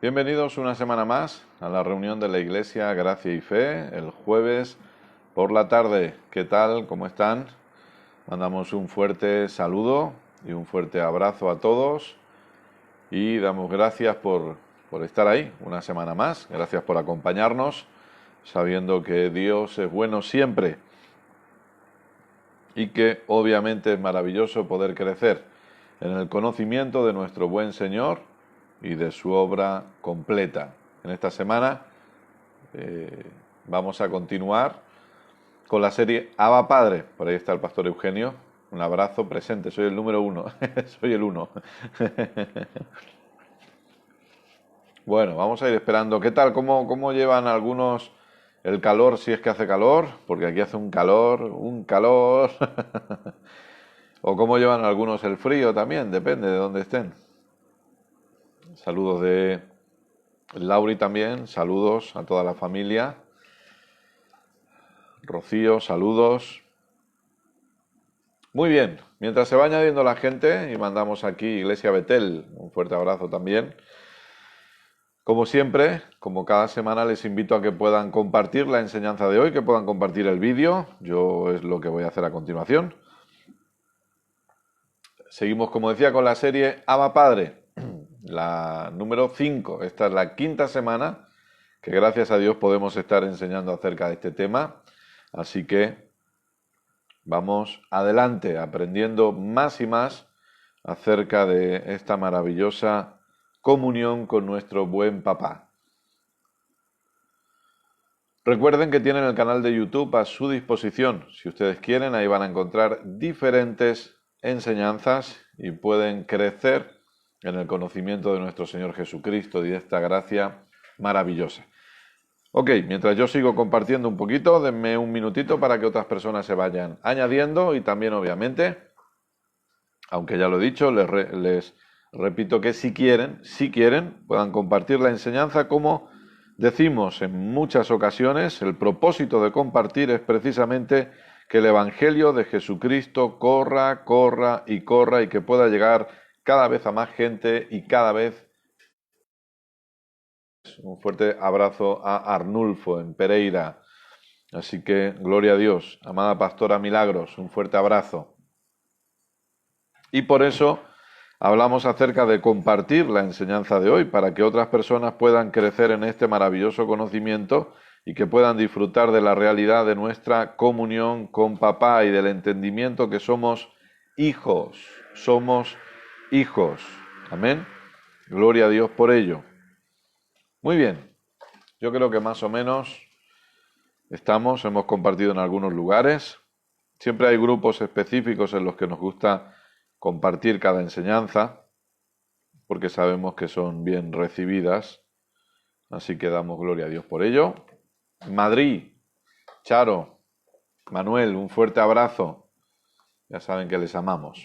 Bienvenidos una semana más a la reunión de la Iglesia Gracia y Fe, el jueves por la tarde. ¿Qué tal? ¿Cómo están? Mandamos un fuerte saludo y un fuerte abrazo a todos y damos gracias por estar ahí una semana más. Gracias por acompañarnos, sabiendo que Dios es bueno siempre y que obviamente es maravilloso poder crecer en el conocimiento de nuestro buen Señor y de su obra completa. En esta semana vamos a continuar con la serie Abba Padre. Por ahí está el pastor Eugenio. Un abrazo presente, soy el número 1. Soy el 1. Bueno, vamos a ir esperando. ¿Qué tal? ¿Cómo llevan algunos el calor, si es que hace calor? Porque aquí hace un calor. O cómo llevan algunos el frío también, depende de dónde estén. Saludos de Lauri también, saludos a toda la familia. Rocío, saludos. Muy bien, mientras se va añadiendo la gente y mandamos aquí Iglesia Betel, un fuerte abrazo también. Como siempre, como cada semana, les invito a que puedan compartir la enseñanza de hoy, que puedan compartir el vídeo. Yo es lo que voy a hacer a continuación. Seguimos, como decía, con la serie Abba Padre, la número 5. Esta es la quinta semana que gracias a Dios podemos estar enseñando acerca de este tema. Así que vamos adelante, aprendiendo más y más acerca de esta maravillosa comunión con nuestro buen papá. Recuerden que tienen el canal de YouTube a su disposición. Si ustedes quieren, ahí van a encontrar diferentes enseñanzas y pueden crecer en el conocimiento de nuestro Señor Jesucristo y de esta gracia maravillosa. Ok, mientras yo sigo compartiendo un poquito, denme un minutito para que otras personas se vayan añadiendo y también, obviamente, aunque ya lo he dicho, les repito que si quieren, puedan compartir la enseñanza. Como decimos en muchas ocasiones, el propósito de compartir es precisamente que el Evangelio de Jesucristo corra y que pueda llegar cada vez a más gente y cada vez. Un fuerte abrazo a Arnulfo en Pereira. Así que, gloria a Dios. Amada pastora Milagros, un fuerte abrazo. Y por eso hablamos acerca de compartir la enseñanza de hoy, para que otras personas puedan crecer en este maravilloso conocimiento y que puedan disfrutar de la realidad de nuestra comunión con papá y del entendimiento que somos hijos. Somos hijos. Amén. Gloria a Dios por ello. Muy bien. Yo creo que más o menos hemos compartido en algunos lugares. Siempre hay grupos específicos en los que nos gusta compartir cada enseñanza, porque sabemos que son bien recibidas. Así que damos gloria a Dios por ello. Madrid, Charo, Manuel, un fuerte abrazo. Ya saben que les amamos.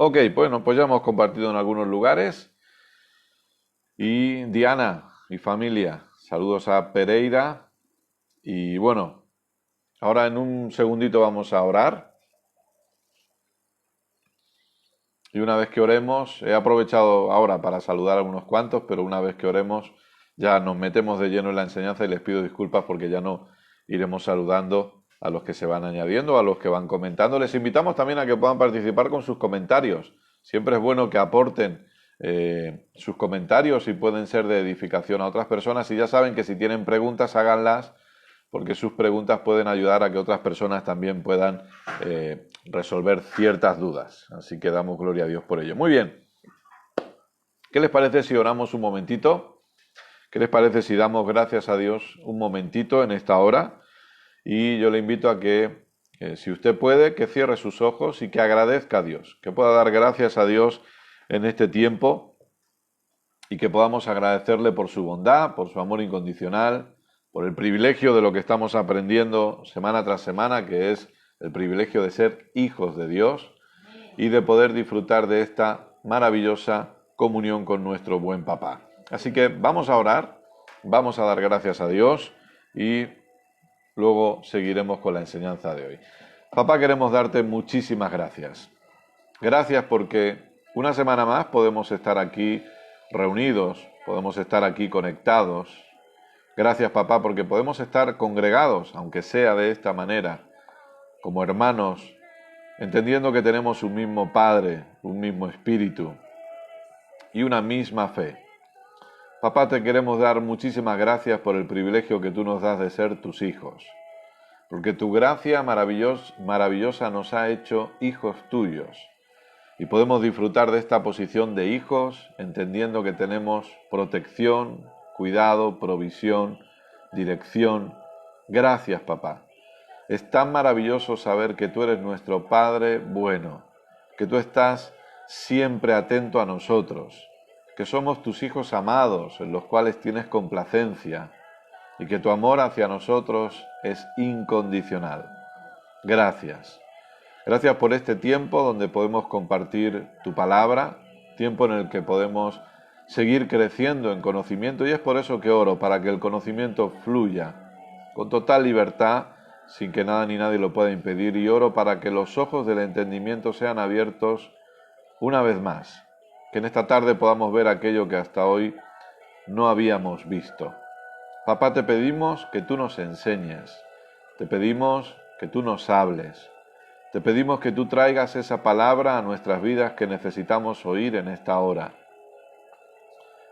Ok, bueno, pues ya hemos compartido en algunos lugares. Y Diana y familia, saludos a Pereira. Y bueno, ahora en un segundito vamos a orar. Y una vez que oremos, he aprovechado ahora para saludar a unos cuantos, pero una vez que oremos ya nos metemos de lleno en la enseñanza y les pido disculpas porque ya no iremos saludando a los que se van añadiendo, a los que van comentando. Les invitamos también a que puedan participar con sus comentarios. Siempre es bueno que aporten sus comentarios y pueden ser de edificación a otras personas. Y ya saben que si tienen preguntas, háganlas, porque sus preguntas pueden ayudar a que otras personas también puedan resolver ciertas dudas. Así que damos gloria a Dios por ello. Muy bien. ¿Qué les parece si oramos un momentito? ¿Qué les parece si damos gracias a Dios un momentito en esta hora? Y yo le invito a que, si usted puede, que cierre sus ojos y que agradezca a Dios, que pueda dar gracias a Dios en este tiempo y que podamos agradecerle por su bondad, por su amor incondicional, por el privilegio de lo que estamos aprendiendo semana tras semana, que es el privilegio de ser hijos de Dios y de poder disfrutar de esta maravillosa comunión con nuestro buen papá. Así que vamos a orar, vamos a dar gracias a Dios y luego seguiremos con la enseñanza de hoy. Papá, queremos darte muchísimas gracias. Gracias porque una semana más podemos estar aquí reunidos, podemos estar aquí conectados. Gracias, papá, porque podemos estar congregados, aunque sea de esta manera, como hermanos, entendiendo que tenemos un mismo Padre, un mismo Espíritu y una misma fe. Papá, te queremos dar muchísimas gracias por el privilegio que tú nos das de ser tus hijos, porque tu gracia maravillosa nos ha hecho hijos tuyos y podemos disfrutar de esta posición de hijos, entendiendo que tenemos protección, cuidado, provisión, dirección. Gracias, papá. Es tan maravilloso saber que tú eres nuestro Padre bueno, que tú estás siempre atento a nosotros, que somos tus hijos amados, en los cuales tienes complacencia, y que tu amor hacia nosotros es incondicional. Gracias. Gracias por este tiempo donde podemos compartir tu palabra, tiempo en el que podemos seguir creciendo en conocimiento, y es por eso que oro, para que el conocimiento fluya con total libertad, sin que nada ni nadie lo pueda impedir, y oro para que los ojos del entendimiento sean abiertos una vez más, que en esta tarde podamos ver aquello que hasta hoy no habíamos visto. Papá, te pedimos que tú nos enseñes, te pedimos que tú nos hables, te pedimos que tú traigas esa palabra a nuestras vidas que necesitamos oír en esta hora.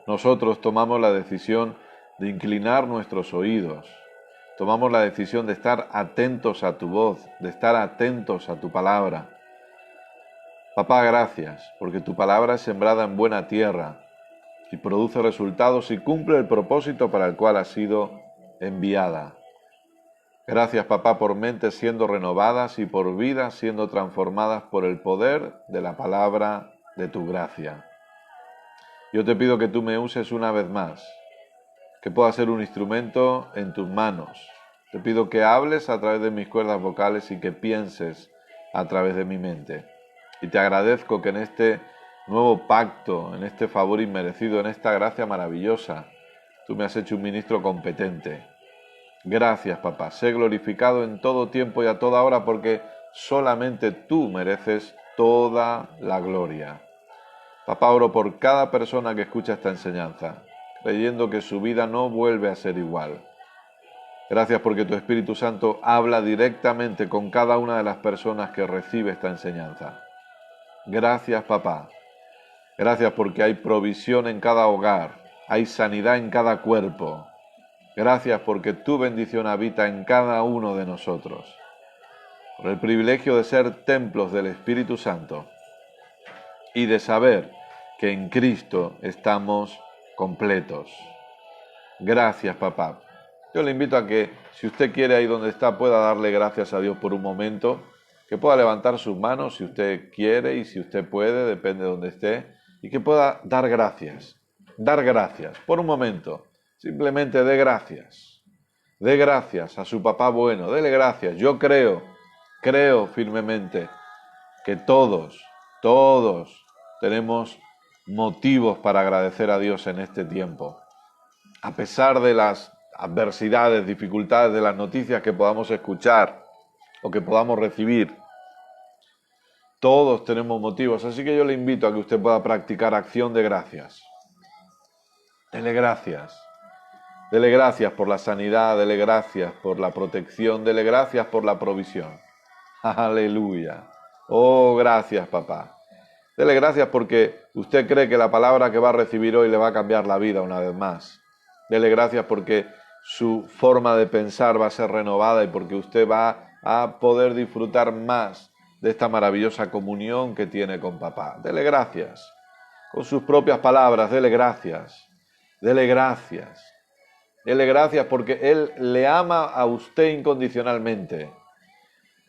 Nosotros tomamos la decisión de inclinar nuestros oídos, tomamos la decisión de estar atentos a tu voz, de estar atentos a tu palabra. Papá, gracias, porque tu palabra es sembrada en buena tierra y produce resultados y cumple el propósito para el cual ha sido enviada. Gracias, papá, por mentes siendo renovadas y por vidas siendo transformadas por el poder de la palabra de tu gracia. Yo te pido que tú me uses una vez más, que pueda ser un instrumento en tus manos. Te pido que hables a través de mis cuerdas vocales y que pienses a través de mi mente. Y te agradezco que en este nuevo pacto, en este favor inmerecido, en esta gracia maravillosa, tú me has hecho un ministro competente. Gracias, papá. Sé glorificado en todo tiempo y a toda hora, porque solamente tú mereces toda la gloria. Papá, oro por cada persona que escucha esta enseñanza, creyendo que su vida no vuelve a ser igual. Gracias porque tu Espíritu Santo habla directamente con cada una de las personas que recibe esta enseñanza. Gracias, papá. Gracias porque hay provisión en cada hogar, hay sanidad en cada cuerpo. Gracias porque tu bendición habita en cada uno de nosotros. Por el privilegio de ser templos del Espíritu Santo y de saber que en Cristo estamos completos. Gracias, papá. Yo le invito a que, si usted quiere ahí donde está, pueda darle gracias a Dios por un momento, que pueda levantar sus manos si usted quiere y si usted puede, depende de donde esté, y que pueda dar gracias por un momento. Simplemente dé gracias a su papá bueno, dele gracias. Yo creo firmemente que todos tenemos motivos para agradecer a Dios en este tiempo. A pesar de las adversidades, dificultades, de las noticias que podamos escuchar o que podamos recibir, todos tenemos motivos. Así que yo le invito a que usted pueda practicar acción de gracias. Dele gracias. Dele gracias por la sanidad, dele gracias por la protección, dele gracias por la provisión. Aleluya. Oh, gracias, papá. Dele gracias porque usted cree que la palabra que va a recibir hoy le va a cambiar la vida una vez más. Dele gracias porque su forma de pensar va a ser renovada y porque usted va a poder disfrutar más de esta maravillosa comunión que tiene con papá. Dele gracias. Con sus propias palabras, dele gracias. Dele gracias. Dele gracias porque Él le ama a usted incondicionalmente.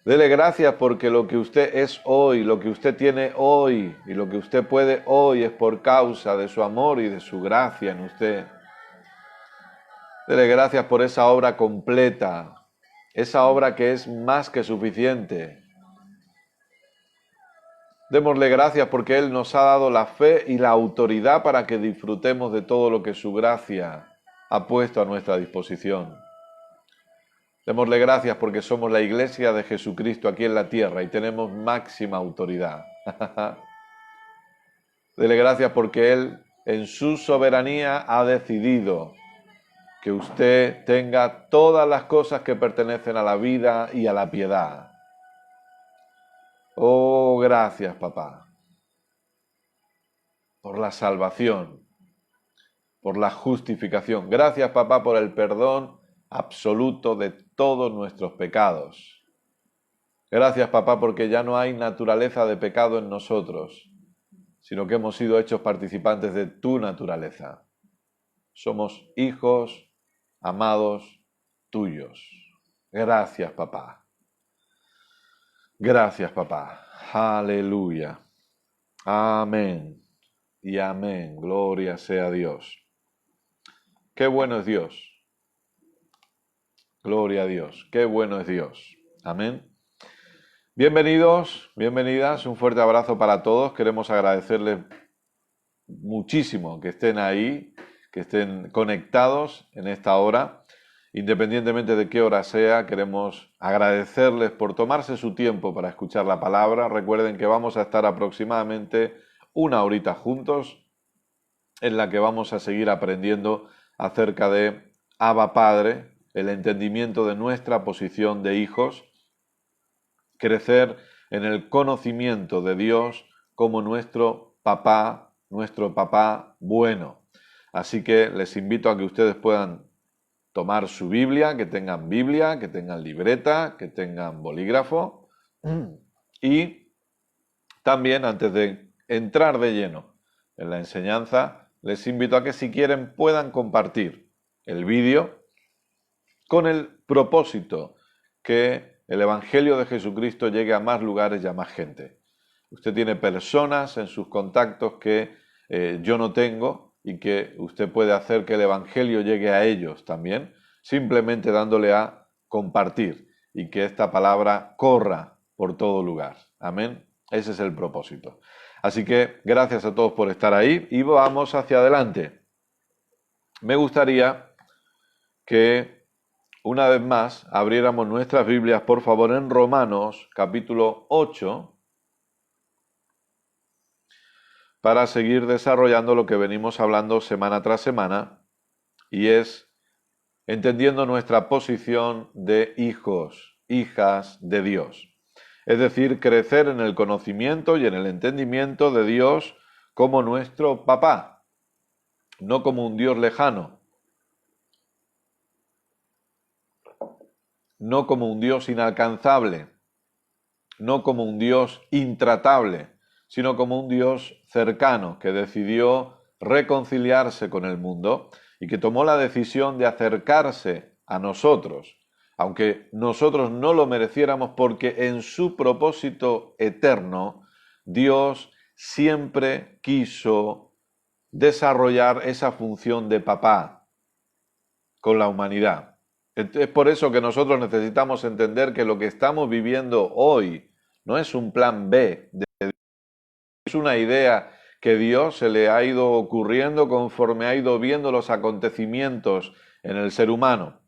Dele gracias porque lo que usted es hoy, lo que usted tiene hoy y lo que usted puede hoy es por causa de su amor y de su gracia en usted. Dele gracias por esa obra completa, esa obra que es más que suficiente. Démosle gracias porque Él nos ha dado la fe y la autoridad para que disfrutemos de todo lo que su gracia ha puesto a nuestra disposición. Démosle gracias porque somos la iglesia de Jesucristo aquí en la tierra y tenemos máxima autoridad. Dele gracias porque Él en su soberanía ha decidido que usted tenga todas las cosas que pertenecen a la vida y a la piedad. Oh, gracias, papá, por la salvación, por la justificación. Gracias, papá, por el perdón absoluto de todos nuestros pecados. Gracias, papá, porque ya no hay naturaleza de pecado en nosotros, sino que hemos sido hechos participantes de tu naturaleza. Somos hijos amados tuyos. Gracias, papá. Gracias, papá. Aleluya. Amén. Y amén. Gloria sea a Dios. Qué bueno es Dios. Gloria a Dios. Qué bueno es Dios. Amén. Bienvenidos, bienvenidas. Un fuerte abrazo para todos. Queremos agradecerles muchísimo que estén ahí, que estén conectados en esta hora. Independientemente de qué hora sea, queremos agradecerles por tomarse su tiempo para escuchar la palabra. Recuerden que vamos a estar aproximadamente una horita juntos, en la que vamos a seguir aprendiendo acerca de Abba Padre, el entendimiento de nuestra posición de hijos, crecer en el conocimiento de Dios como nuestro papá bueno. Así que les invito a que ustedes puedan tomar su Biblia, que tengan libreta, que tengan bolígrafo. Y también, antes de entrar de lleno en la enseñanza, les invito a que si quieren puedan compartir el vídeo con el propósito que el Evangelio de Jesucristo llegue a más lugares y a más gente. Usted tiene personas en sus contactos que yo no tengo y que usted puede hacer que el Evangelio llegue a ellos también, simplemente dándole a compartir y que esta palabra corra por todo lugar. Amén. Ese es el propósito. Así que gracias a todos por estar ahí y vamos hacia adelante. Me gustaría que una vez más abriéramos nuestras Biblias, por favor, en Romanos capítulo 8, para seguir desarrollando lo que venimos hablando semana tras semana, y es entendiendo nuestra posición de hijos, hijas de Dios. Es decir, crecer en el conocimiento y en el entendimiento de Dios como nuestro papá, no como un Dios lejano, no como un Dios inalcanzable, no como un Dios intratable, sino como un Dios cercano que decidió reconciliarse con el mundo y que tomó la decisión de acercarse a nosotros, aunque nosotros no lo mereciéramos, porque en su propósito eterno Dios siempre quiso desarrollar esa función de papá con la humanidad. Es por eso que nosotros necesitamos entender que lo que estamos viviendo hoy no es un plan B, es una idea que Dios se le ha ido ocurriendo conforme ha ido viendo los acontecimientos en el ser humano,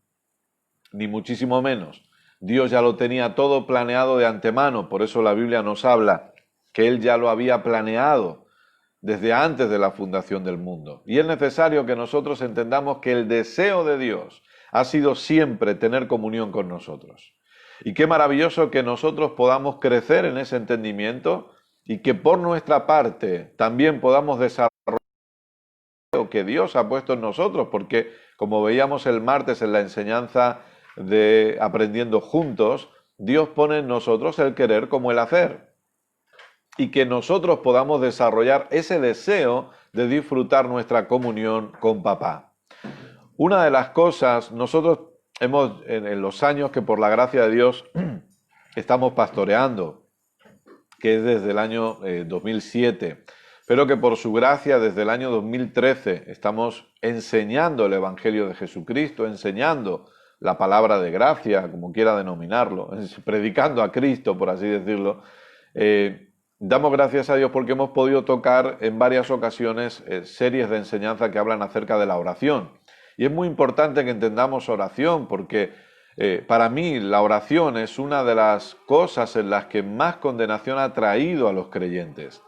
ni muchísimo menos. Dios ya lo tenía todo planeado de antemano, por eso la Biblia nos habla que Él ya lo había planeado desde antes de la fundación del mundo. Y es necesario que nosotros entendamos que el deseo de Dios ha sido siempre tener comunión con nosotros. Y qué maravilloso que nosotros podamos crecer en ese entendimiento y que por nuestra parte también podamos desarrollar lo que Dios ha puesto en nosotros, porque como veíamos el martes en la enseñanza de Aprendiendo Juntos, Dios pone en nosotros el querer como el hacer. Y que nosotros podamos desarrollar ese deseo de disfrutar nuestra comunión con papá. Una de las cosas, nosotros hemos, en los años que por la gracia de Dios estamos pastoreando, que es desde el año 2007, pero que por su gracia desde el año 2013 estamos enseñando el Evangelio de Jesucristo, enseñando la palabra de gracia, como quiera denominarlo, predicando a Cristo, por así decirlo. Damos gracias a Dios porque hemos podido tocar en varias ocasiones series de enseñanza que hablan acerca de la oración. Y es muy importante que entendamos oración porque para mí la oración es una de las cosas en las que más condenación ha traído a los creyentes.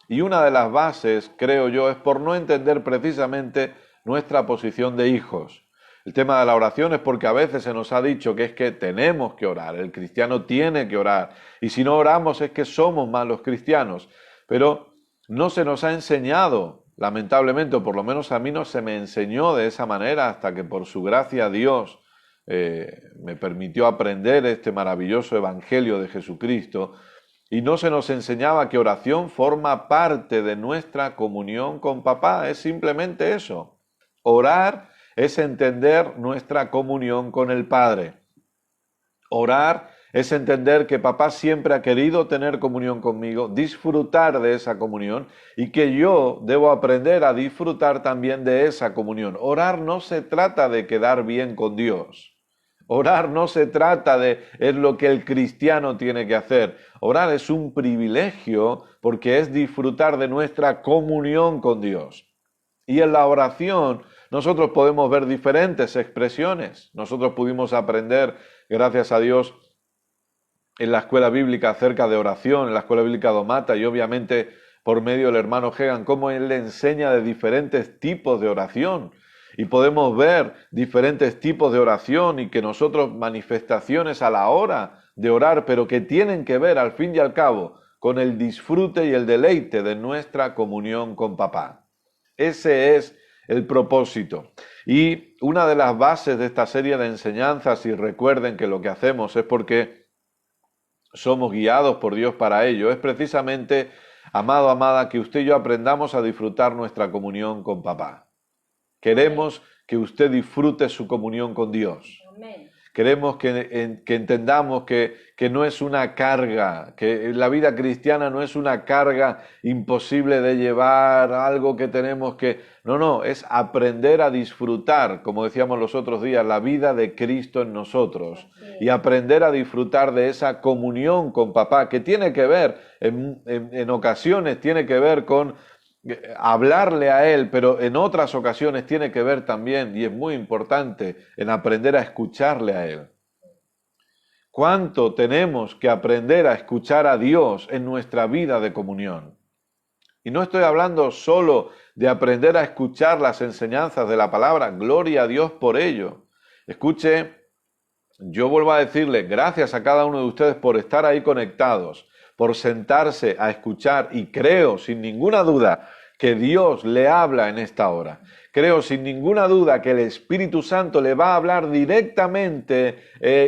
Y una de las bases, creo yo, es por no entender precisamente nuestra posición de hijos. El tema de la oración es porque a veces se nos ha dicho que es que tenemos que orar, el cristiano tiene que orar, y si no oramos es que somos malos cristianos. Pero no se nos ha enseñado, lamentablemente, o por lo menos a mí no se me enseñó de esa manera hasta que por su gracia Dios me permitió aprender este maravilloso evangelio de Jesucristo, y no se nos enseñaba que oración forma parte de nuestra comunión con papá. Es simplemente eso. Orar es entender nuestra comunión con el Padre. Orar es entender que papá siempre ha querido tener comunión conmigo, disfrutar de esa comunión y que yo debo aprender a disfrutar también de esa comunión. Orar no se trata de quedar bien con Dios. Orar no se trata de, es lo que el cristiano tiene que hacer. Orar es un privilegio porque es disfrutar de nuestra comunión con Dios. Y en la oración nosotros podemos ver diferentes expresiones. Nosotros pudimos aprender, gracias a Dios, en la escuela bíblica acerca de oración, en la escuela bíblica Domata y obviamente por medio del hermano Hegan, cómo él le enseña de diferentes tipos de oración. Y podemos ver diferentes tipos de oración y que nosotros manifestaciones a la hora de orar, pero que tienen que ver al fin y al cabo con el disfrute y el deleite de nuestra comunión con papá. Ese es el propósito. Y una de las bases de esta serie de enseñanzas, y recuerden que lo que hacemos es porque somos guiados por Dios para ello, es precisamente, amado, amada, que usted y yo aprendamos a disfrutar nuestra comunión con papá. Queremos que usted disfrute su comunión con Dios. Amén. Queremos que entendamos que no es una carga, que la vida cristiana no es una carga imposible de llevar, algo que tenemos que... No, es aprender a disfrutar, como decíamos los otros días, la vida de Cristo en nosotros. Y aprender a disfrutar de esa comunión con papá, que tiene que ver, en ocasiones tiene que ver con hablarle a Él, pero en otras ocasiones tiene que ver también, y es muy importante, en aprender a escucharle a Él. ¿Cuánto tenemos que aprender a escuchar a Dios en nuestra vida de comunión? Y no estoy hablando solo de aprender a escuchar las enseñanzas de la palabra, gloria a Dios por ello. Escuche, yo vuelvo a decirle, gracias a cada uno de ustedes por estar ahí conectados, por sentarse a escuchar, y creo sin ninguna duda que Dios le habla en esta hora. Creo sin ninguna duda que el Espíritu Santo le va a hablar directamente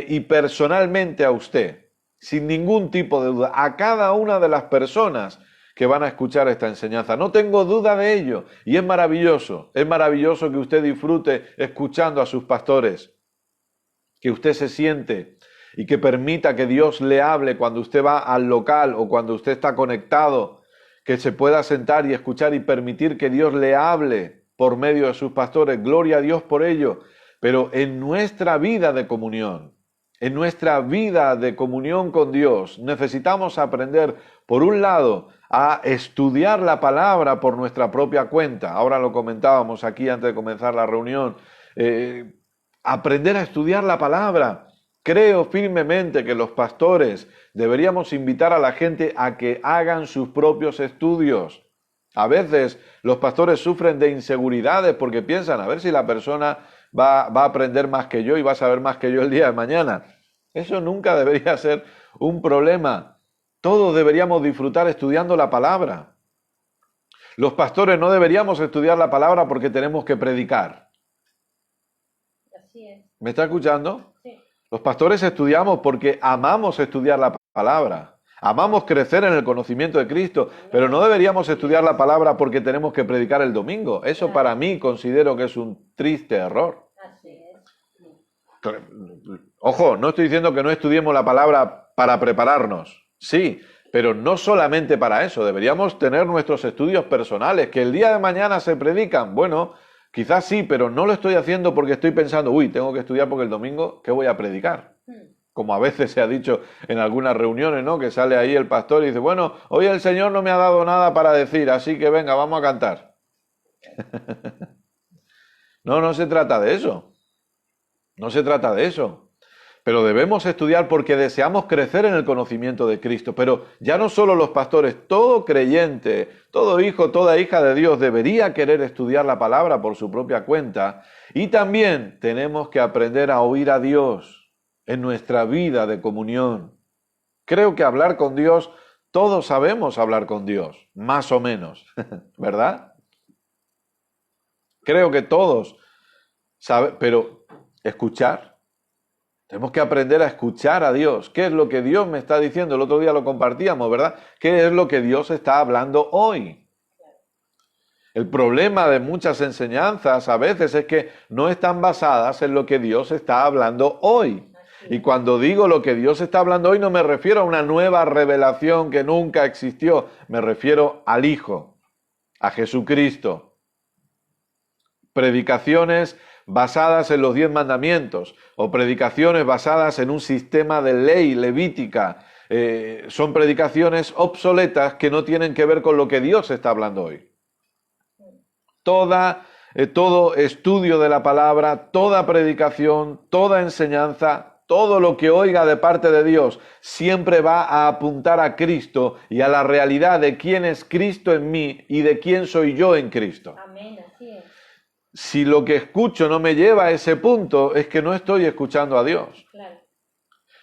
y personalmente a usted, sin ningún tipo de duda, a cada una de las personas que van a escuchar esta enseñanza. No tengo duda de ello, y es maravilloso que usted disfrute escuchando a sus pastores, que usted se siente y que permita que Dios le hable cuando usted va al local o cuando usted está conectado, que se pueda sentar y escuchar y permitir que Dios le hable por medio de sus pastores. Gloria a Dios por ello. Pero en nuestra vida de comunión, con Dios, necesitamos aprender, por un lado, a estudiar la palabra por nuestra propia cuenta. Ahora lo comentábamos aquí antes de comenzar la reunión. Aprender a estudiar la palabra. Creo firmemente que los pastores deberíamos invitar a la gente a que hagan sus propios estudios. A veces los pastores sufren de inseguridades porque piensan, a ver si la persona va a aprender más que yo y va a saber más que yo el día de mañana. Eso nunca debería ser un problema. Todos deberíamos disfrutar estudiando la palabra. Los pastores no deberíamos estudiar la palabra porque tenemos que predicar. Así es. ¿Me está escuchando? Sí. Los pastores estudiamos porque amamos estudiar la palabra. Amamos crecer en el conocimiento de Cristo, pero no deberíamos estudiar la palabra porque tenemos que predicar el domingo. Eso para mí considero que es un triste error. Así es. Ojo, no estoy diciendo que no estudiemos la palabra para prepararnos. Sí, pero no solamente para eso. Deberíamos tener nuestros estudios personales, que el día de mañana se predican. Bueno, quizás sí, pero no lo estoy haciendo porque estoy pensando, tengo que estudiar porque el domingo, ¿qué voy a predicar? Como a veces se ha dicho en algunas reuniones, ¿no? Que sale ahí el pastor y dice, bueno, hoy el Señor no me ha dado nada para decir, así que venga, vamos a cantar. No se trata de eso. No se trata de eso. Pero debemos estudiar porque deseamos crecer en el conocimiento de Cristo. Pero ya no solo los pastores, todo creyente, todo hijo, toda hija de Dios debería querer estudiar la palabra por su propia cuenta. Y también tenemos que aprender a oír a Dios en nuestra vida de comunión. Creo que hablar con Dios, todos sabemos hablar con Dios, más o menos, ¿verdad? Creo que todos saben, pero escuchar. Tenemos que aprender a escuchar a Dios. ¿Qué es lo que Dios me está diciendo? El otro día lo compartíamos, ¿verdad? ¿Qué es lo que Dios está hablando hoy? El problema de muchas enseñanzas a veces es que no están basadas en lo que Dios está hablando hoy. Y cuando digo lo que Dios está hablando hoy, no me refiero a una nueva revelación que nunca existió. Me refiero al Hijo, a Jesucristo. Predicaciones basadas en los 10 mandamientos o predicaciones basadas en un sistema de ley levítica. Son predicaciones obsoletas que no tienen que ver con lo que Dios está hablando hoy. Todo estudio de la palabra, toda predicación, toda enseñanza, todo lo que oiga de parte de Dios siempre va a apuntar a Cristo y a la realidad de quién es Cristo en mí y de quién soy yo en Cristo. Amén, así es. Si lo que escucho no me lleva a ese punto, es que no estoy escuchando a Dios. Claro.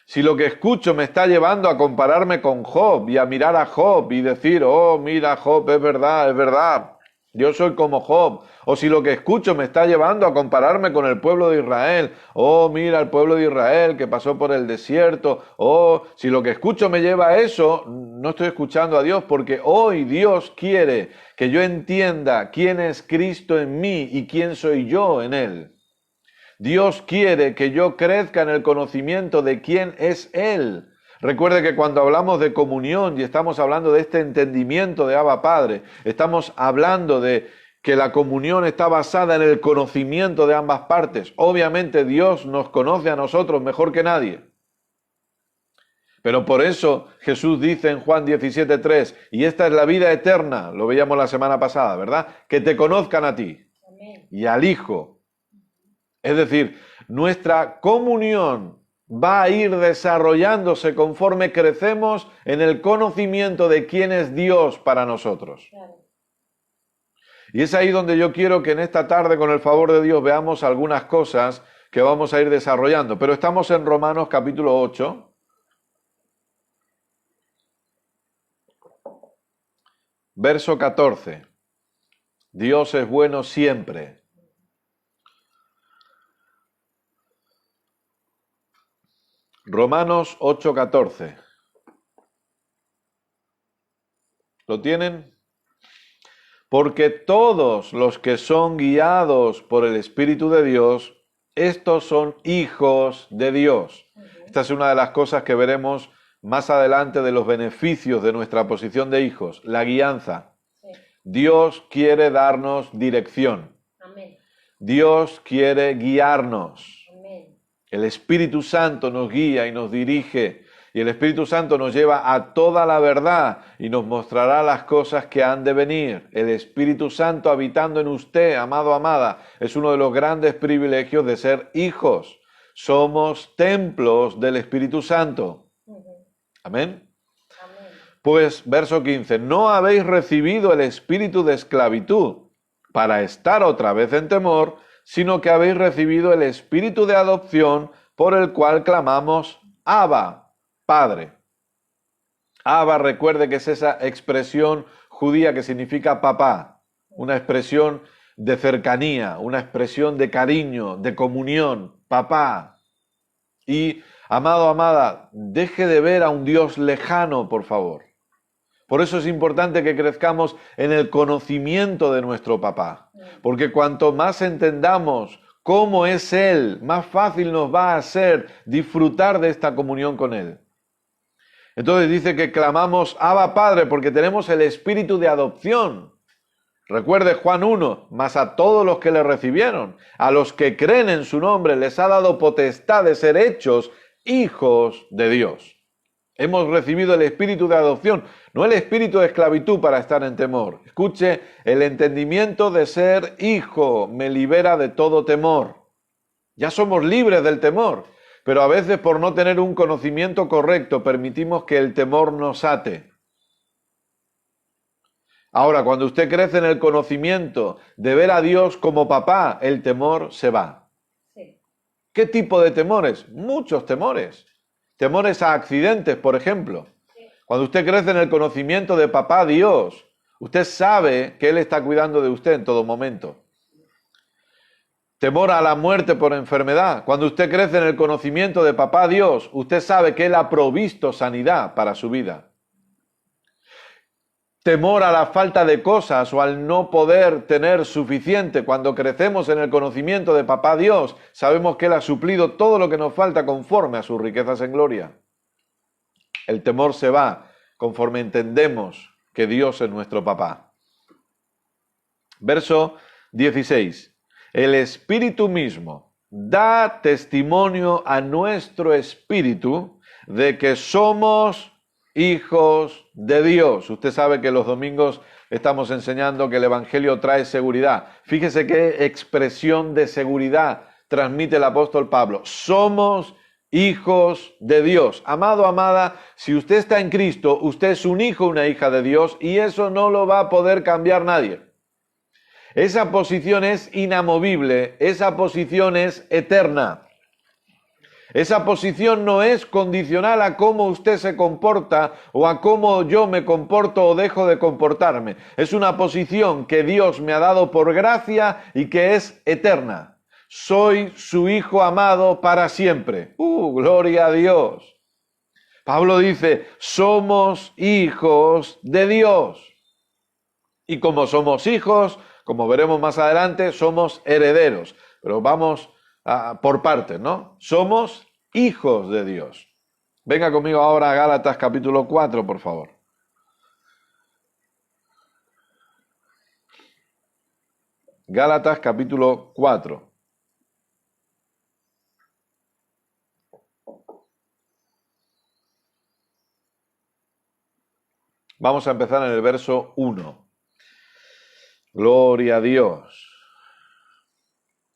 Si lo que escucho me está llevando a compararme con Job y a mirar a Job y decir, oh, mira Job, es verdad, yo soy como Job. O si lo que escucho me está llevando a compararme con el pueblo de Israel, oh, mira el pueblo de Israel que pasó por el desierto, oh, si lo que escucho me lleva a eso, no estoy escuchando a Dios, porque hoy Dios quiere que yo entienda quién es Cristo en mí y quién soy yo en Él. Dios quiere que yo crezca en el conocimiento de quién es Él. Recuerde que cuando hablamos de comunión y estamos hablando de este entendimiento de Abba Padre, estamos hablando de que la comunión está basada en el conocimiento de ambas partes. Obviamente Dios nos conoce a nosotros mejor que nadie. Pero por eso Jesús dice en Juan 17:3, y esta es la vida eterna, lo veíamos la semana pasada, ¿verdad? Que te conozcan a ti. Amén. Y al Hijo. Es decir, nuestra comunión va a ir desarrollándose conforme crecemos en el conocimiento de quién es Dios para nosotros. Claro. Y es ahí donde yo quiero que en esta tarde, con el favor de Dios, veamos algunas cosas que vamos a ir desarrollando. Pero estamos en Romanos capítulo 8. Verso 14. Dios es bueno siempre. Romanos 8:14. ¿Lo tienen? Porque todos los que son guiados por el Espíritu de Dios, estos son hijos de Dios. Esta es una de las cosas que veremos más adelante de los beneficios de nuestra posición de hijos, la guianza. Sí. Dios quiere darnos dirección. Amén. Dios quiere guiarnos. Amén. El Espíritu Santo nos guía y nos dirige, y el Espíritu Santo nos lleva a toda la verdad y nos mostrará las cosas que han de venir. El Espíritu Santo habitando en usted, amado, amada, es uno de los grandes privilegios de ser hijos. Somos templos del Espíritu Santo. Amén. Amén. Pues, verso 15, no habéis recibido el espíritu de esclavitud para estar otra vez en temor, sino que habéis recibido el espíritu de adopción por el cual clamamos, Abba, Padre. Abba, recuerde que es esa expresión judía que significa papá, una expresión de cercanía, una expresión de cariño, de comunión, papá. Y, amado, amada, deje de ver a un Dios lejano, por favor. Por eso es importante que crezcamos en el conocimiento de nuestro papá. Porque cuanto más entendamos cómo es Él, más fácil nos va a hacer disfrutar de esta comunión con Él. Entonces dice que clamamos Abba Padre porque tenemos el espíritu de adopción. Recuerde Juan 1, mas a todos los que le recibieron, a los que creen en su nombre, les ha dado potestad de ser hechos hijos de Dios. Hemos recibido el espíritu de adopción, no el espíritu de esclavitud para estar en temor. Escuche, el entendimiento de ser hijo me libera de todo temor. Ya somos libres del temor, pero a veces por no tener un conocimiento correcto permitimos que el temor nos ate. Ahora, cuando usted crece en el conocimiento de ver a Dios como papá, el temor se va. Sí. ¿Qué tipo de temores? Muchos temores. Temores a accidentes, por ejemplo. Cuando usted crece en el conocimiento de papá Dios, usted sabe que Él está cuidando de usted en todo momento. Temor a la muerte por enfermedad. Cuando usted crece en el conocimiento de papá Dios, usted sabe que Él ha provisto sanidad para su vida. Temor a la falta de cosas o al no poder tener suficiente. Cuando crecemos en el conocimiento de papá Dios, sabemos que Él ha suplido todo lo que nos falta conforme a sus riquezas en gloria. El temor se va conforme entendemos que Dios es nuestro papá. Verso 16. El Espíritu mismo da testimonio a nuestro espíritu de que somos hijos de Dios. Usted sabe que los domingos estamos enseñando que el Evangelio trae seguridad. Fíjese qué expresión de seguridad transmite el apóstol Pablo. Somos hijos de Dios. Amado, amada, si usted está en Cristo, usted es un hijo, una hija de Dios, y eso no lo va a poder cambiar nadie. Esa posición es inamovible, esa posición es eterna. Esa posición no es condicional a cómo usted se comporta o a cómo yo me comporto o dejo de comportarme. Es una posición que Dios me ha dado por gracia y que es eterna. Soy su hijo amado para siempre. Gloria a Dios. Pablo dice, somos hijos de Dios. Y como somos hijos, como veremos más adelante, somos herederos. Pero vamos por partes, ¿no? Somos hijos de Dios. Venga conmigo ahora a Gálatas capítulo 4, por favor. Gálatas capítulo 4. Vamos a empezar en el verso 1. Gloria a Dios.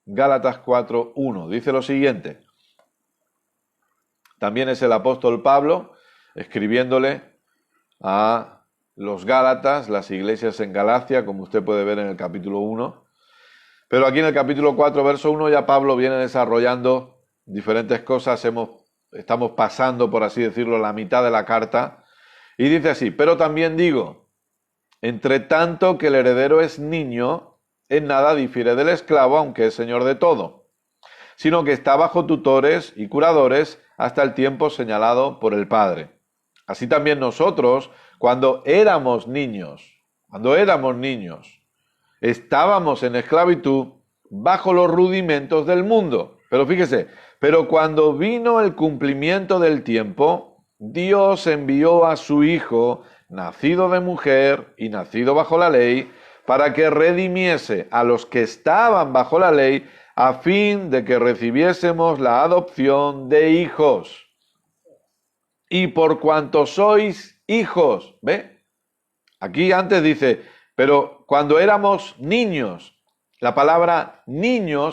Gálatas 4:1 dice lo siguiente. También es el apóstol Pablo escribiéndole a los Gálatas, las iglesias en Galacia, como usted puede ver en el capítulo 1. Pero aquí en el capítulo 4, verso 1, ya Pablo viene desarrollando diferentes cosas. Estamos pasando, por así decirlo, la mitad de la carta. Y dice así, pero también digo, entre tanto que el heredero es niño, en nada difiere del esclavo, aunque es señor de todo, sino que está bajo tutores y curadores hasta el tiempo señalado por el Padre. Así también nosotros, cuando éramos niños, estábamos en esclavitud bajo los rudimentos del mundo. Pero fíjese, pero cuando vino el cumplimiento del tiempo, Dios envió a su Hijo, nacido de mujer y nacido bajo la ley, para que redimiese a los que estaban bajo la ley, a fin de que recibiésemos la adopción de hijos. Y por cuanto sois hijos, ¿ve? Aquí antes dice, pero cuando éramos niños, la palabra niño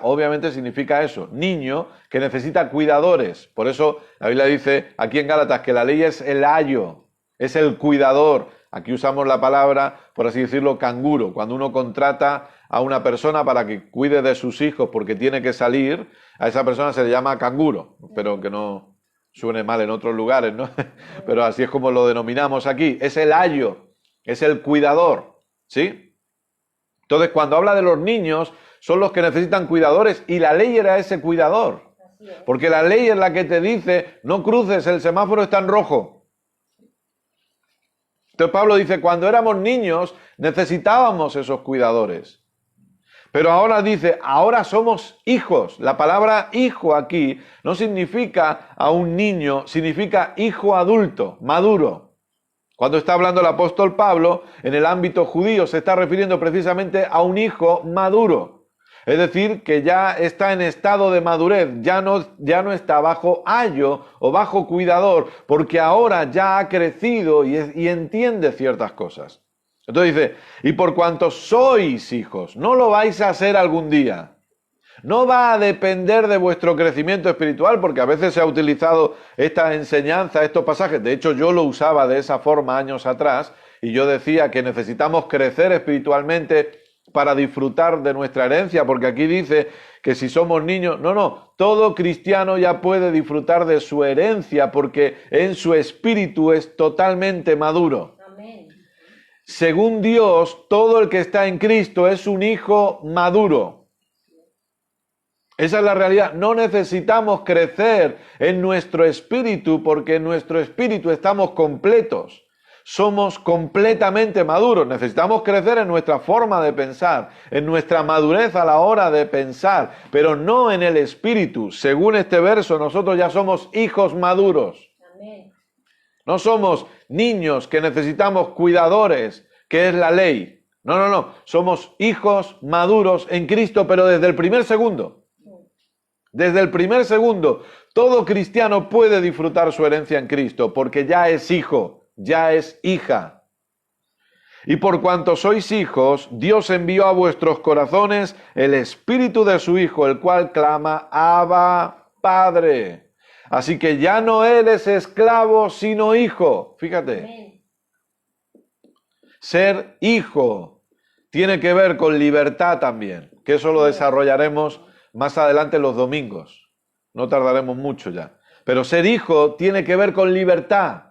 obviamente significa eso, niño que necesita cuidadores. Por eso la Biblia dice aquí en Gálatas que la ley es el ayo, es el cuidador. Aquí usamos la palabra, por así decirlo, canguro. Cuando uno contrata a una persona para que cuide de sus hijos porque tiene que salir, a esa persona se le llama canguro. Espero que no suene mal en otros lugares, ¿no? Pero así es como lo denominamos aquí. Es el ayo, es el cuidador, ¿sí? Entonces, cuando habla de los niños, son los que necesitan cuidadores y la ley era ese cuidador. Porque la ley es la que te dice, no cruces, el semáforo está en rojo. Entonces Pablo dice, cuando éramos niños necesitábamos esos cuidadores. Pero ahora dice, ahora somos hijos. La palabra hijo aquí no significa a un niño, significa hijo adulto, maduro. Cuando está hablando el apóstol Pablo, en el ámbito judío se está refiriendo precisamente a un hijo maduro. Es decir, que ya está en estado de madurez, ya no está bajo ayo o bajo cuidador, porque ahora ya ha crecido y entiende ciertas cosas. Entonces dice, y por cuanto sois hijos, no lo vais a hacer algún día, No va a depender de vuestro crecimiento espiritual, porque a veces se ha utilizado esta enseñanza, estos pasajes. De hecho, yo lo usaba de esa forma años atrás, y yo decía que necesitamos crecer espiritualmente para disfrutar de nuestra herencia, porque aquí dice que si somos niños, no, todo cristiano ya puede disfrutar de su herencia, porque en su espíritu es totalmente maduro. Amén. Según Dios, todo el que está en Cristo es un hijo maduro. Esa es la realidad. No necesitamos crecer en nuestro espíritu porque en nuestro espíritu estamos completos. Somos completamente maduros. Necesitamos crecer en nuestra forma de pensar, en nuestra madurez a la hora de pensar, pero no en el espíritu. Según este verso, nosotros ya somos hijos maduros. Amén. No somos niños que necesitamos cuidadores, que es la ley. No. Somos hijos maduros en Cristo, pero desde el primer segundo. Desde el primer segundo, todo cristiano puede disfrutar su herencia en Cristo, porque ya es hijo, ya es hija. Y por cuanto sois hijos, Dios envió a vuestros corazones el Espíritu de su Hijo, el cual clama, Abba, Padre. Así que ya no eres esclavo, sino hijo. Fíjate. Amén. Ser hijo tiene que ver con libertad también, que eso lo desarrollaremos más adelante los domingos. No tardaremos mucho ya. Pero ser hijo tiene que ver con libertad.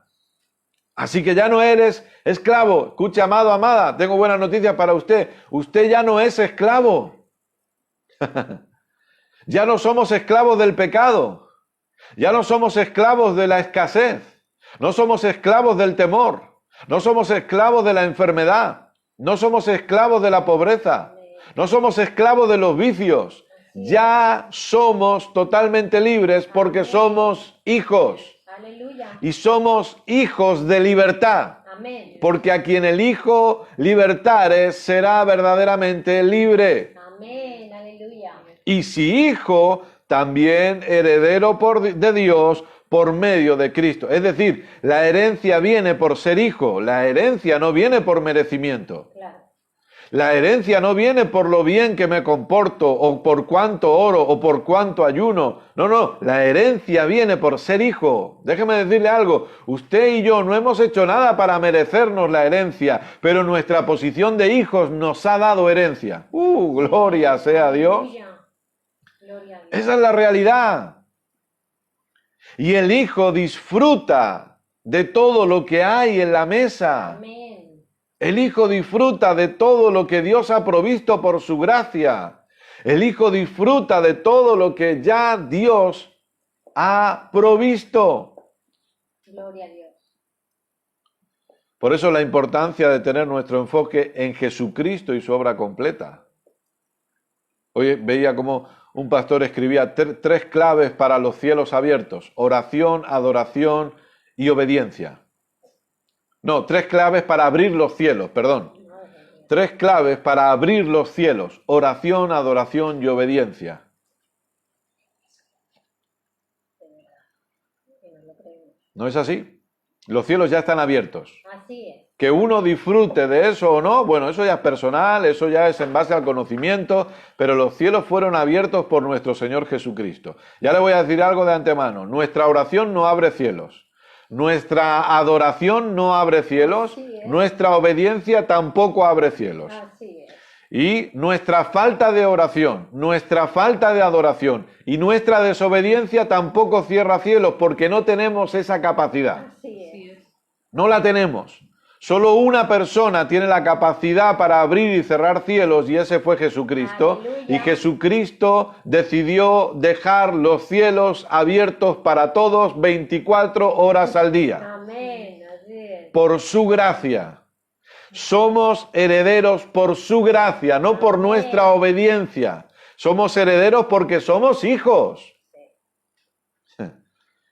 Así que ya no eres esclavo. Escucha, amado, amada, tengo buenas noticias para usted. Usted ya no es esclavo. Ya no somos esclavos del pecado. Ya no somos esclavos de la escasez. No somos esclavos del temor. No somos esclavos de la enfermedad. No somos esclavos de la pobreza. No somos esclavos de los vicios. Ya somos totalmente libres porque somos hijos. Aleluya. Y somos hijos de libertad. Amén. Porque a quien el Hijo libertare será verdaderamente libre. Amén. Aleluya. Y si hijo, también heredero de Dios por medio de Cristo. Es decir, la herencia viene por ser hijo. La herencia no viene por merecimiento. Claro. La herencia no viene por lo bien que me comporto, o por cuánto oro, o por cuánto ayuno. No, la herencia viene por ser hijo. Déjeme decirle algo, usted y yo no hemos hecho nada para merecernos la herencia, pero nuestra posición de hijos nos ha dado herencia. Gloria sea a Dios. Aleluya. Gloria a Dios. Esa es la realidad. Y el hijo disfruta de todo lo que hay en la mesa. Amén. El Hijo disfruta de todo lo que Dios ha provisto por su gracia. El Hijo disfruta de todo lo que ya Dios ha provisto. Gloria a Dios. Por eso la importancia de tener nuestro enfoque en Jesucristo y su obra completa. Hoy veía como un pastor escribía tres claves para los cielos abiertos: oración, adoración y obediencia. No, 3 claves para abrir los cielos, perdón. 3 claves para abrir los cielos: oración, adoración y obediencia. ¿No es así? Los cielos ya están abiertos. Así es. Que uno disfrute de eso o no, bueno, eso ya es personal, eso ya es en base al conocimiento, pero los cielos fueron abiertos por nuestro Señor Jesucristo. Ya le voy a decir algo de antemano: nuestra oración no abre cielos. Nuestra adoración no abre cielos, nuestra obediencia tampoco abre cielos. Así es. Y nuestra falta de oración, nuestra falta de adoración y nuestra desobediencia tampoco cierra cielos, porque no tenemos esa capacidad. Así es. No la tenemos. Solo una persona tiene la capacidad para abrir y cerrar cielos, y ese fue Jesucristo. Aleluya. Y Jesucristo decidió dejar los cielos abiertos para todos 24 horas al día. Amén. Así es. Por su gracia. Somos herederos por su gracia, no por nuestra obediencia. Somos herederos porque somos hijos.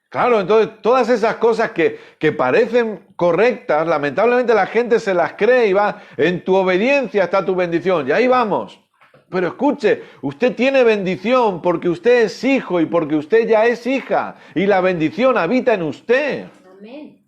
Claro, entonces todas esas cosas que parecen correctas, lamentablemente la gente se las cree y va: en tu obediencia está tu bendición. Y ahí vamos. Pero escuche, usted tiene bendición porque usted es hijo y porque usted ya es hija. Y la bendición habita en usted. Amén.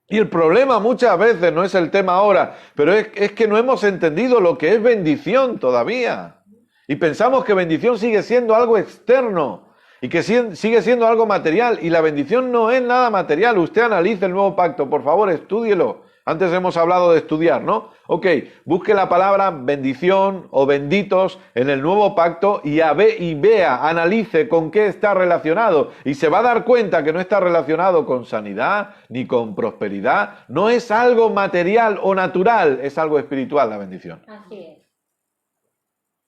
Y el problema muchas veces, no es el tema ahora, pero es que no hemos entendido lo que es bendición todavía. Y pensamos que bendición sigue siendo algo externo y que sigue siendo algo material. Y la bendición no es nada material. Usted analice el nuevo pacto, por favor, estúdielo. Antes hemos hablado de estudiar, ¿no? Ok, busque la palabra bendición o benditos en el nuevo pacto y vea, analice con qué está relacionado. Y se va a dar cuenta que no está relacionado con sanidad ni con prosperidad. No es algo material o natural, es algo espiritual la bendición. Así es.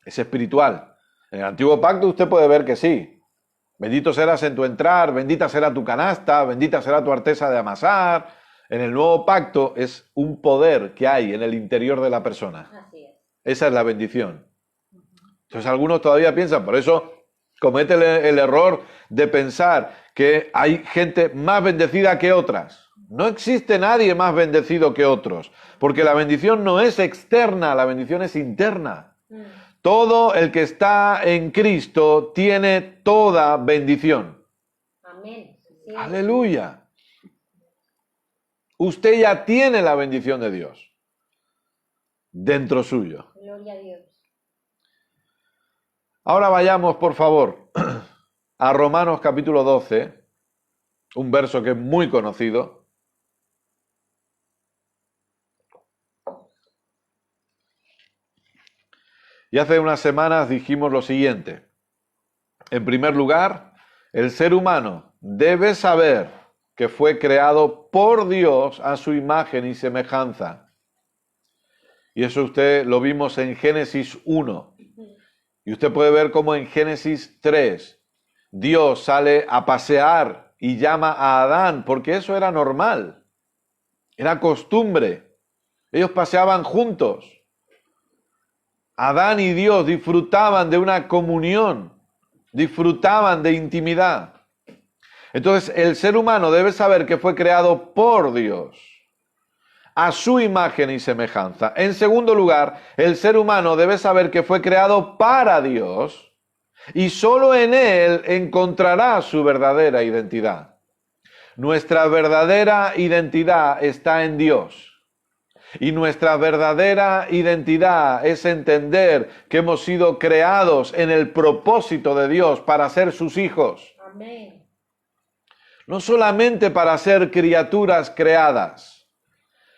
Es espiritual. En el antiguo pacto usted puede ver que sí. Bendito serás en tu entrar, bendita será tu canasta, bendita será tu artesa de amasar. En el nuevo pacto es un poder que hay en el interior de la persona. Así es. Esa es la bendición. Entonces algunos todavía piensan, por eso cometen el error de pensar que hay gente más bendecida que otras. No existe nadie más bendecido que otros, porque la bendición no es externa, la bendición es interna. Todo el que está en Cristo tiene toda bendición. Amén. Sí. Aleluya. Usted ya tiene la bendición de Dios dentro suyo. Gloria a Dios. Ahora vayamos, por favor, a Romanos capítulo 12, un verso que es muy conocido. Y hace unas semanas dijimos lo siguiente. En primer lugar, el ser humano debe saber que fue creado por Dios a su imagen y semejanza. Y eso usted lo vimos en Génesis 1. Y usted puede ver cómo en Génesis 3 Dios sale a pasear y llama a Adán, porque eso era normal. Era costumbre. Ellos paseaban juntos. Adán y Dios disfrutaban de una comunión, disfrutaban de intimidad. Entonces, el ser humano debe saber que fue creado por Dios, a su imagen y semejanza. En segundo lugar, el ser humano debe saber que fue creado para Dios y solo en Él encontrará su verdadera identidad. Nuestra verdadera identidad está en Dios. Y nuestra verdadera identidad es entender que hemos sido creados en el propósito de Dios para ser sus hijos. Amén. No solamente para ser criaturas creadas.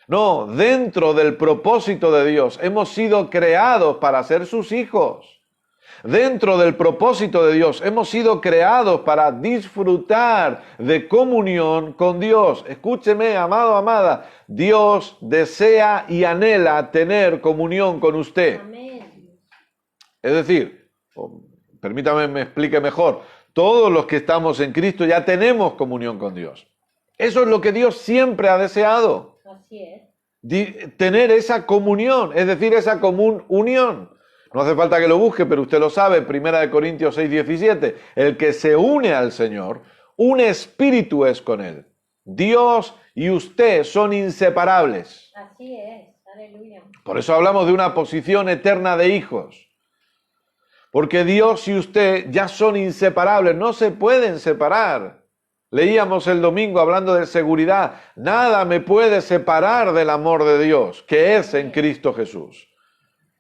No, dentro del propósito de Dios hemos sido creados para ser sus hijos. Dentro del propósito de Dios hemos sido creados para disfrutar de comunión con Dios. Escúcheme, amado, amada. Dios desea y anhela tener comunión con usted. Amén. Es decir, permítame me explique mejor. Todos los que estamos en Cristo ya tenemos comunión con Dios. Eso es lo que Dios siempre ha deseado. Así es. Tener esa comunión, es decir, esa común unión. No hace falta que lo busque, pero usted lo sabe, 1 Corintios 6:17. El que se une al Señor, un espíritu es con Él. Dios y usted son inseparables. Así es. Aleluya. Por eso hablamos de una posición eterna de hijos. Porque Dios y usted ya son inseparables, no se pueden separar. Leíamos el domingo hablando de seguridad. Nada me puede separar del amor de Dios, que es en Cristo Jesús.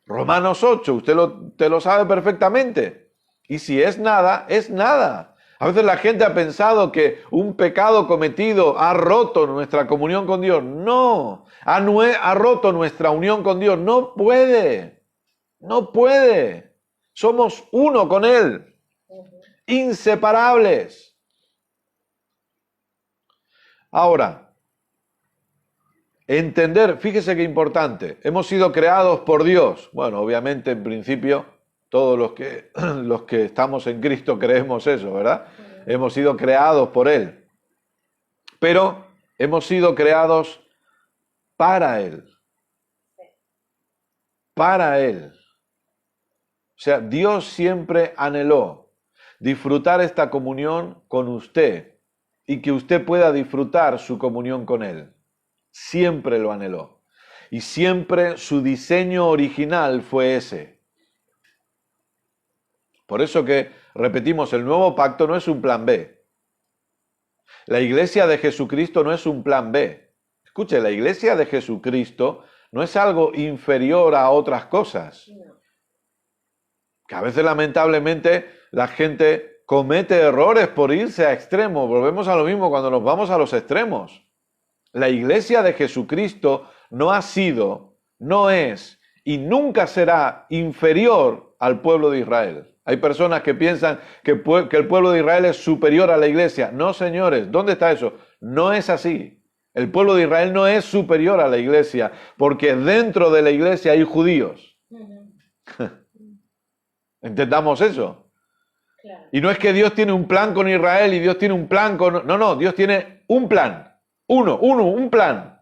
Romanos 8, usted lo sabe perfectamente. Y si es nada, es nada. A veces la gente ha pensado que un pecado cometido ha roto nuestra comunión con Dios. No, ha roto nuestra unión con Dios. No puede, no puede. Somos uno con Él, inseparables. Ahora, entender, fíjese qué importante, hemos sido creados por Dios. Bueno, obviamente en principio todos los que estamos en Cristo creemos eso, ¿verdad? Hemos sido creados por Él. Pero hemos sido creados para Él. Para Él. O sea, Dios siempre anheló disfrutar esta comunión con usted y que usted pueda disfrutar su comunión con Él. Siempre lo anheló. Y siempre su diseño original fue ese. Por eso que, repetimos, el nuevo pacto no es un plan B. La iglesia de Jesucristo no es un plan B. Escuche, la iglesia de Jesucristo no es algo inferior a otras cosas. Que a veces lamentablemente la gente comete errores por irse a extremos. Volvemos a lo mismo cuando nos vamos a los extremos. La iglesia de Jesucristo no ha sido, no es y nunca será inferior al pueblo de Israel. Hay personas que piensan que el pueblo de Israel es superior a la iglesia. No, señores, ¿dónde está eso? No es así. El pueblo de Israel no es superior a la iglesia, porque dentro de la iglesia hay judíos. Entendamos eso. Claro. Y no es que Dios tiene un plan con Israel y Dios tiene un plan con... No, Dios tiene un plan. Un plan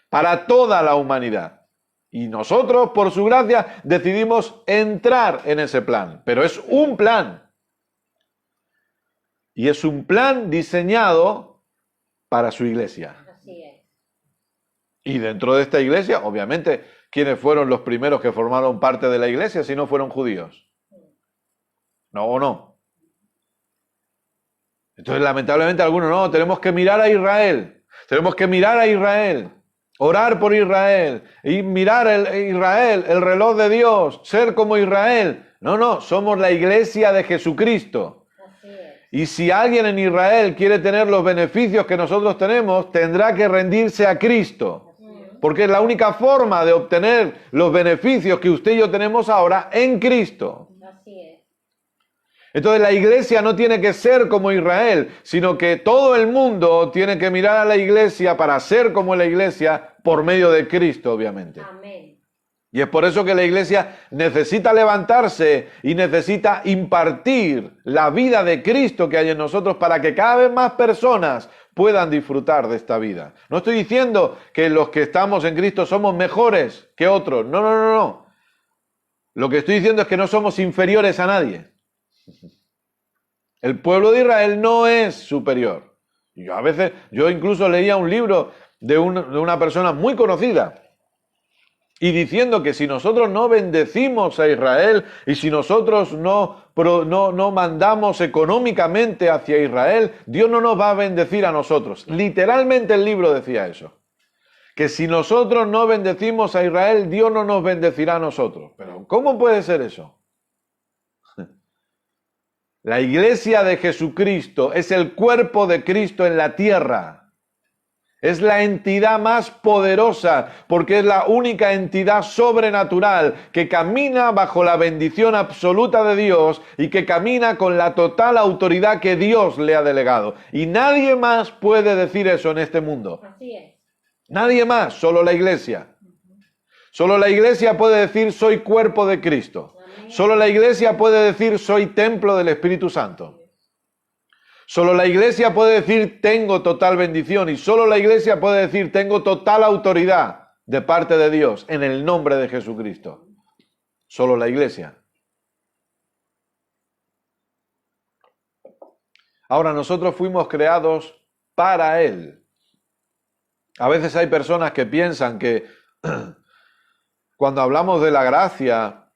para toda la humanidad. Y nosotros, por su gracia, decidimos entrar en ese plan. Pero es un plan. Y es un plan diseñado para su iglesia. Así es. Y dentro de esta iglesia, obviamente, ¿quiénes fueron los primeros que formaron parte de la iglesia si no fueron judíos? ¿No o no? Entonces, lamentablemente, algunos no, tenemos que mirar a Israel. Tenemos que mirar a Israel. Orar por Israel y mirar Israel, el reloj de Dios, ser como Israel. No, somos la iglesia de Jesucristo. Así es. Y si alguien en Israel quiere tener los beneficios que nosotros tenemos, tendrá que rendirse a Cristo. Porque es la única forma de obtener los beneficios que usted y yo tenemos ahora en Cristo. Así es. Entonces la iglesia no tiene que ser como Israel, sino que todo el mundo tiene que mirar a la iglesia para ser como la iglesia por medio de Cristo, obviamente. Amén. Y es por eso que la iglesia necesita levantarse y necesita impartir la vida de Cristo que hay en nosotros para que cada vez más personas puedan disfrutar de esta vida. No estoy diciendo que los que estamos en Cristo somos mejores que otros. No. Lo que estoy diciendo es que no somos inferiores a nadie. El pueblo de Israel no es superior. Yo incluso leía un libro de una persona muy conocida y diciendo que si nosotros no bendecimos a Israel y si nosotros no mandamos económicamente hacia Israel, Dios no nos va a bendecir a nosotros. Literalmente el libro decía eso. Que si nosotros no bendecimos a Israel, Dios no nos bendecirá a nosotros. Pero ¿cómo puede ser eso? La iglesia de Jesucristo es el cuerpo de Cristo en la tierra. Es la entidad más poderosa porque es la única entidad sobrenatural que camina bajo la bendición absoluta de Dios y que camina con la total autoridad que Dios le ha delegado. Y nadie más puede decir eso en este mundo. Así es. Nadie más, solo la iglesia. Solo la iglesia puede decir soy cuerpo de Cristo. Solo la iglesia puede decir soy templo del Espíritu Santo. Solo la iglesia puede decir tengo total bendición y solo la iglesia puede decir tengo total autoridad de parte de Dios en el nombre de Jesucristo. Solo la iglesia. Ahora nosotros fuimos creados para Él. A veces hay personas que piensan que cuando hablamos de la gracia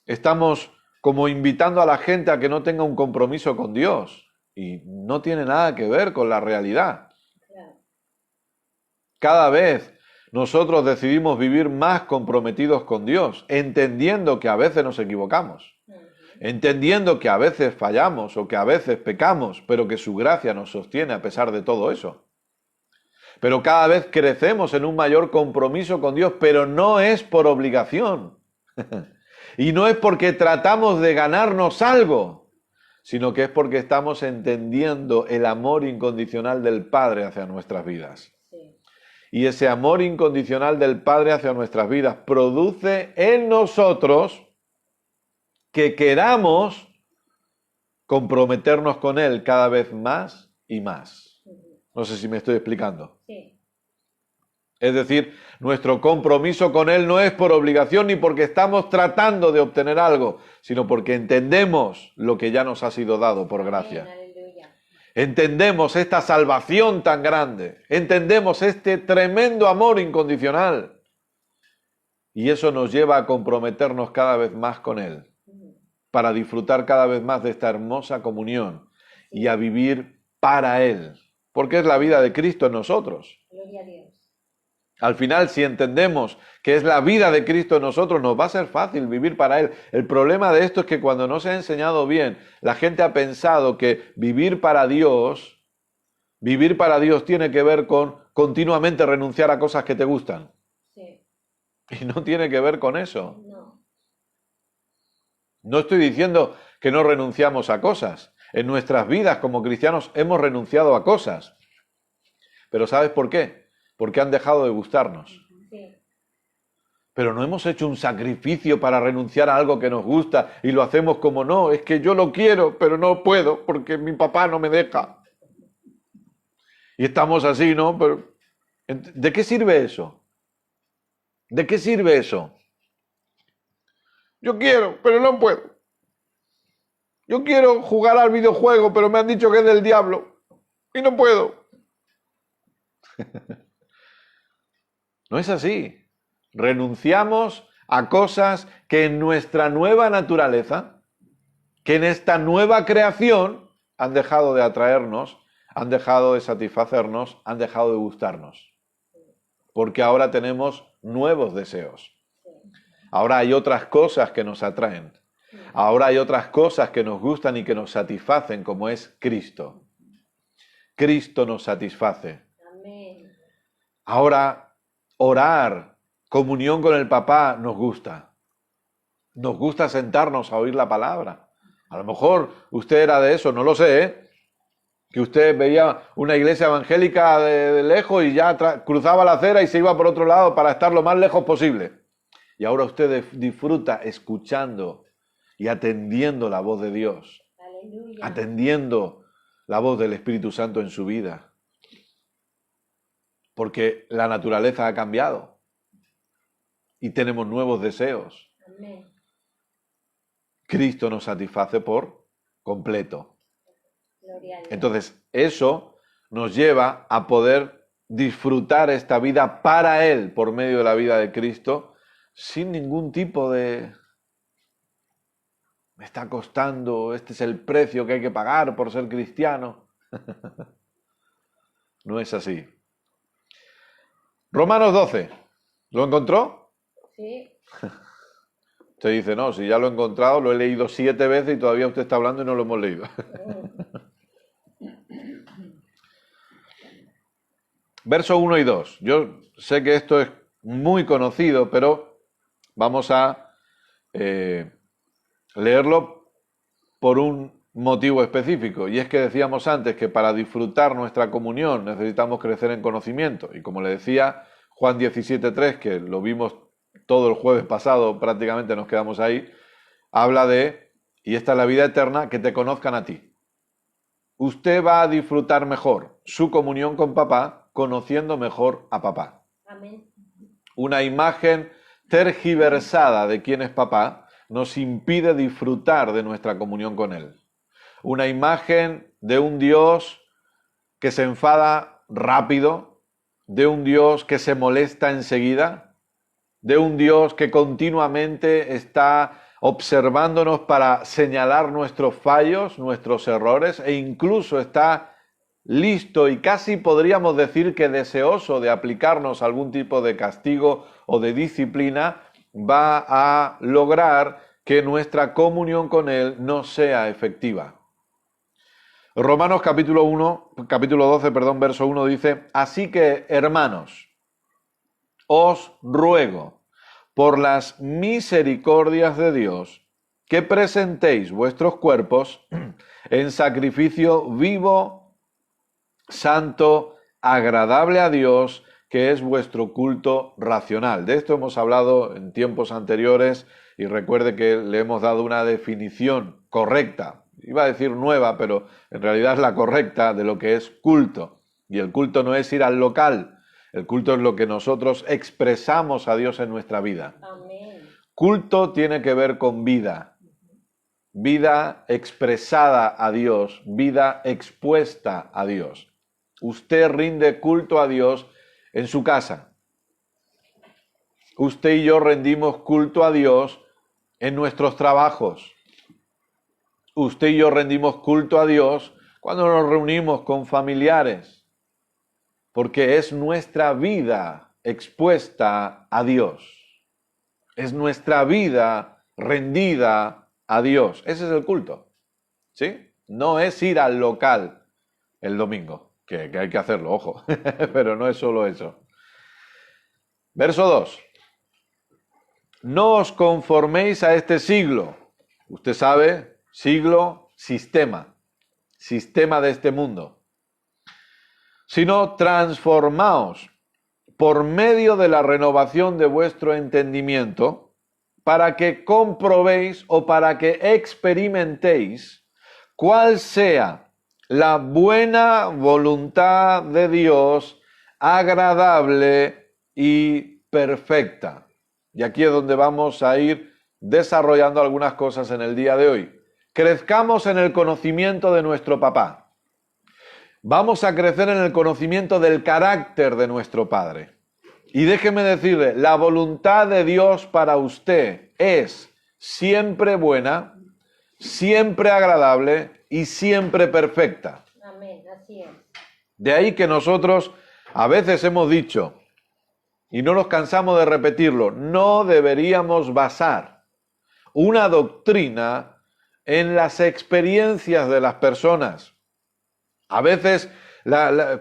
estamos como invitando a la gente a que no tenga un compromiso con Dios. Y no tiene nada que ver con la realidad. Claro. Cada vez nosotros decidimos vivir más comprometidos con Dios, entendiendo que a veces nos equivocamos, entendiendo que a veces fallamos o que a veces pecamos, pero que su gracia nos sostiene a pesar de todo eso. Pero cada vez crecemos en un mayor compromiso con Dios, pero no es por obligación. Y no es porque tratamos de ganarnos algo, sino que es porque estamos entendiendo el amor incondicional del Padre hacia nuestras vidas. Sí. Y ese amor incondicional del Padre hacia nuestras vidas produce en nosotros que queramos comprometernos con Él cada vez más y más. No sé si me estoy explicando. Sí. Es decir, nuestro compromiso con Él no es por obligación ni porque estamos tratando de obtener algo, sino porque entendemos lo que ya nos ha sido dado por gracia. Amén, aleluya. Entendemos esta salvación tan grande, entendemos este tremendo amor incondicional. Y eso nos lleva a comprometernos cada vez más con Él, para disfrutar cada vez más de esta hermosa comunión y a vivir para Él, porque es la vida de Cristo en nosotros. Gloria a Dios. Al final, si entendemos que es la vida de Cristo en nosotros, nos va a ser fácil vivir para Él. El problema de esto es que cuando no se ha enseñado bien, la gente ha pensado que vivir para Dios tiene que ver con continuamente renunciar a cosas que te gustan. Sí. Y no tiene que ver con eso. No. No estoy diciendo que no renunciamos a cosas. En nuestras vidas como cristianos hemos renunciado a cosas. Pero ¿sabes por qué? Porque han dejado de gustarnos. Sí. Pero no hemos hecho un sacrificio para renunciar a algo que nos gusta y lo hacemos como no, es que yo lo quiero, pero no puedo porque mi papá no me deja. Y estamos así, ¿no? Pero, ¿de qué sirve eso? ¿De qué sirve eso? Yo quiero, pero no puedo. Yo quiero jugar al videojuego, pero me han dicho que es del diablo y no puedo. No es así. Renunciamos a cosas que en nuestra nueva naturaleza, que en esta nueva creación han dejado de atraernos, han dejado de satisfacernos, han dejado de gustarnos. Porque ahora tenemos nuevos deseos. Ahora hay otras cosas que nos atraen. Ahora hay otras cosas que nos gustan y que nos satisfacen, como es Cristo. Cristo nos satisface. Amén. Ahora, orar, comunión con el papá nos gusta. Nos gusta sentarnos a oír la palabra. A lo mejor usted era de eso, no lo sé, ¿eh? Que usted veía una iglesia evangélica de lejos y ya cruzaba la acera y se iba por otro lado para estar lo más lejos posible. Y ahora usted disfruta escuchando y atendiendo la voz de Dios. Aleluya. Atendiendo la voz del Espíritu Santo en su vida. Porque la naturaleza ha cambiado. Y tenemos nuevos deseos. Amén. Cristo nos satisface por completo. Gloria a Dios. Entonces, eso nos lleva a poder disfrutar esta vida para Él por medio de la vida de Cristo sin ningún tipo de... Me está costando, este es el precio que hay que pagar por ser cristiano. No es así. Romanos 12. ¿Lo encontró? Sí. Usted dice, no, si ya lo he encontrado, lo he leído 7 veces y todavía usted está hablando y no lo hemos leído. Verso 1 y 2. Yo sé que esto es muy conocido, pero vamos a leerlo por un motivo específico. Y es que decíamos antes que para disfrutar nuestra comunión necesitamos crecer en conocimiento. Y como le decía Juan 17:3, que lo vimos todo el jueves pasado, prácticamente nos quedamos ahí, habla de, y esta es la vida eterna, que te conozcan a ti. Usted va a disfrutar mejor su comunión con papá conociendo mejor a papá. Amén. Una imagen tergiversada de quién es papá nos impide disfrutar de nuestra comunión con él. Una imagen de un Dios que se enfada rápido, de un Dios que se molesta enseguida, de un Dios que continuamente está observándonos para señalar nuestros fallos, nuestros errores, e incluso está listo y casi podríamos decir que deseoso de aplicarnos algún tipo de castigo o de disciplina, va a lograr que nuestra comunión con Él no sea efectiva. Romanos capítulo 12, verso 1 dice, así que, hermanos, os ruego por las misericordias de Dios que presentéis vuestros cuerpos en sacrificio vivo, santo, agradable a Dios, que es vuestro culto racional. De esto hemos hablado en tiempos anteriores y recuerde que le hemos dado una definición correcta. Iba a decir nueva, pero en realidad es la correcta de lo que es culto. Y el culto no es ir al local. El culto es lo que nosotros expresamos a Dios en nuestra vida. Amén. Culto tiene que ver con vida. Vida expresada a Dios, vida expuesta a Dios. Usted rinde culto a Dios en su casa. Usted y yo rendimos culto a Dios en nuestros trabajos. Usted y yo rendimos culto a Dios cuando nos reunimos con familiares. Porque es nuestra vida expuesta a Dios. Es nuestra vida rendida a Dios. Ese es el culto. ¿Sí? No es ir al local el domingo, que hay que hacerlo, ojo, pero no es solo eso. Verso 2. No os conforméis a este siglo. Usted sabe, siglo, sistema de este mundo. Sino transformaos por medio de la renovación de vuestro entendimiento, para que comprobéis o para que experimentéis cuál sea la buena voluntad de Dios, agradable y perfecta. Y aquí es donde vamos a ir desarrollando algunas cosas en el día de hoy. Crezcamos en el conocimiento de nuestro papá. Vamos a crecer en el conocimiento del carácter de nuestro Padre. Y déjeme decirle, la voluntad de Dios para usted es siempre buena, siempre agradable y siempre perfecta. Amén, así es. De ahí que nosotros a veces hemos dicho, y no nos cansamos de repetirlo, no deberíamos basar una doctrina en las experiencias de las personas. A veces,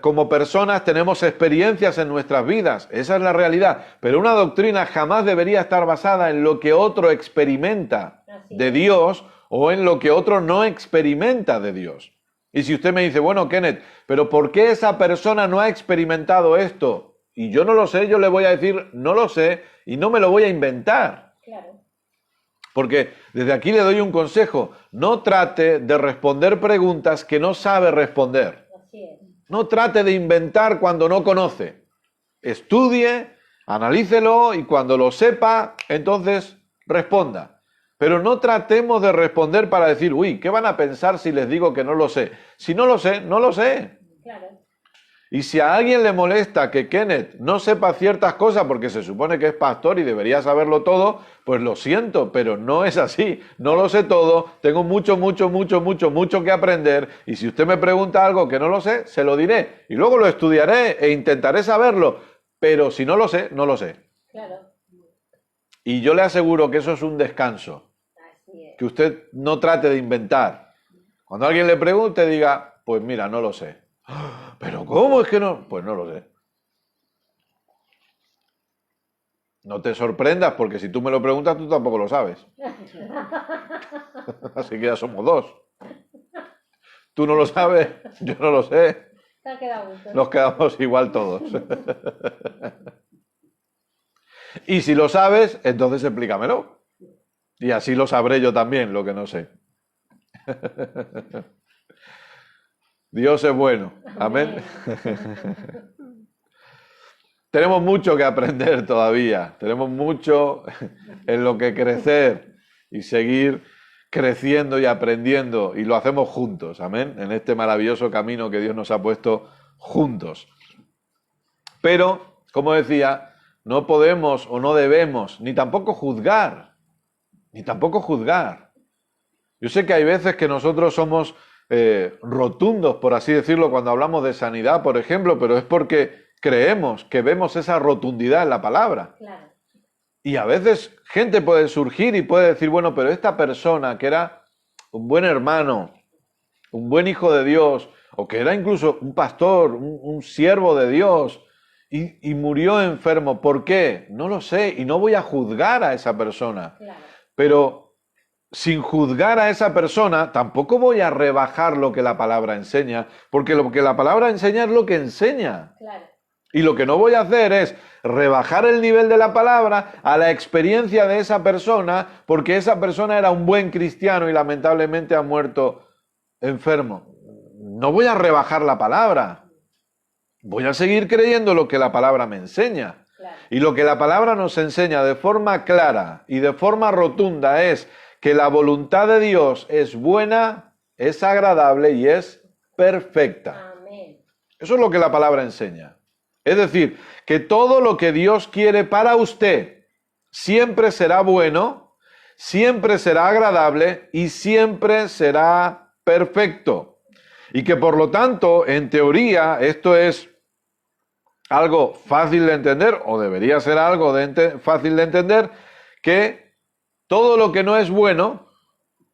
como personas, tenemos experiencias en nuestras vidas, esa es la realidad, pero una doctrina jamás debería estar basada en lo que otro experimenta de Dios o en lo que otro no experimenta de Dios. Y si usted me dice, bueno, Kenneth, pero ¿por qué esa persona no ha experimentado esto? Y yo no lo sé, yo le voy a decir, no lo sé, y no me lo voy a inventar. Claro. Porque desde aquí le doy un consejo, no trate de responder preguntas que no sabe responder. Así es. No trate de inventar cuando no conoce. Estudie, analícelo y cuando lo sepa, entonces responda. Pero no tratemos de responder para decir, uy, ¿qué van a pensar si les digo que no lo sé? Si no lo sé, no lo sé. Claro. Y si a alguien le molesta que Kenneth no sepa ciertas cosas porque se supone que es pastor y debería saberlo todo, pues lo siento, pero no es así. No lo sé todo, tengo mucho que aprender y si usted me pregunta algo que no lo sé, se lo diré y luego lo estudiaré e intentaré saberlo, pero si no lo sé, no lo sé. Claro. Y yo le aseguro que eso es un descanso, Así es. que usted no trate de inventar. Cuando alguien le pregunte, diga, pues mira, no lo sé. ¿Pero cómo es que no? Pues no lo sé. No te sorprendas porque si tú me lo preguntas, tú tampoco lo sabes. Así que ya somos dos. Tú no lo sabes, yo no lo sé. Se ha quedado gusto. Nos quedamos igual todos. Y si lo sabes, entonces explícamelo. Y así lo sabré yo también, lo que no sé. Dios es bueno. Amén. Tenemos mucho que aprender todavía. Tenemos mucho en lo que crecer y seguir creciendo y aprendiendo. Y lo hacemos juntos. Amén. En este maravilloso camino que Dios nos ha puesto juntos. Pero, como decía, no podemos o no debemos ni tampoco juzgar. Ni tampoco juzgar. Yo sé que hay veces que nosotros somos rotundos, por así decirlo, cuando hablamos de sanidad, por ejemplo, pero es porque creemos que vemos esa rotundidad en la palabra. Claro. Y a veces gente puede surgir y puede decir, bueno, pero esta persona que era un buen hermano, un buen hijo de Dios, o que era incluso un pastor, un siervo de Dios, y murió enfermo, ¿por qué? No lo sé, y no voy a juzgar a esa persona. Claro. Pero sin juzgar a esa persona, tampoco voy a rebajar lo que la palabra enseña, porque lo que la palabra enseña es lo que enseña. Claro. Y lo que no voy a hacer es rebajar el nivel de la palabra a la experiencia de esa persona, porque esa persona era un buen cristiano y lamentablemente ha muerto enfermo. No voy a rebajar la palabra. Voy a seguir creyendo lo que la palabra me enseña. Claro. Y lo que la palabra nos enseña de forma clara y de forma rotunda es que la voluntad de Dios es buena, es agradable y es perfecta. Amén. Eso es lo que la palabra enseña. Es decir, que todo lo que Dios quiere para usted siempre será bueno, siempre será agradable y siempre será perfecto. Y que por lo tanto, en teoría, esto es algo fácil de entender, o debería ser algo fácil de entender, que todo lo que no es bueno,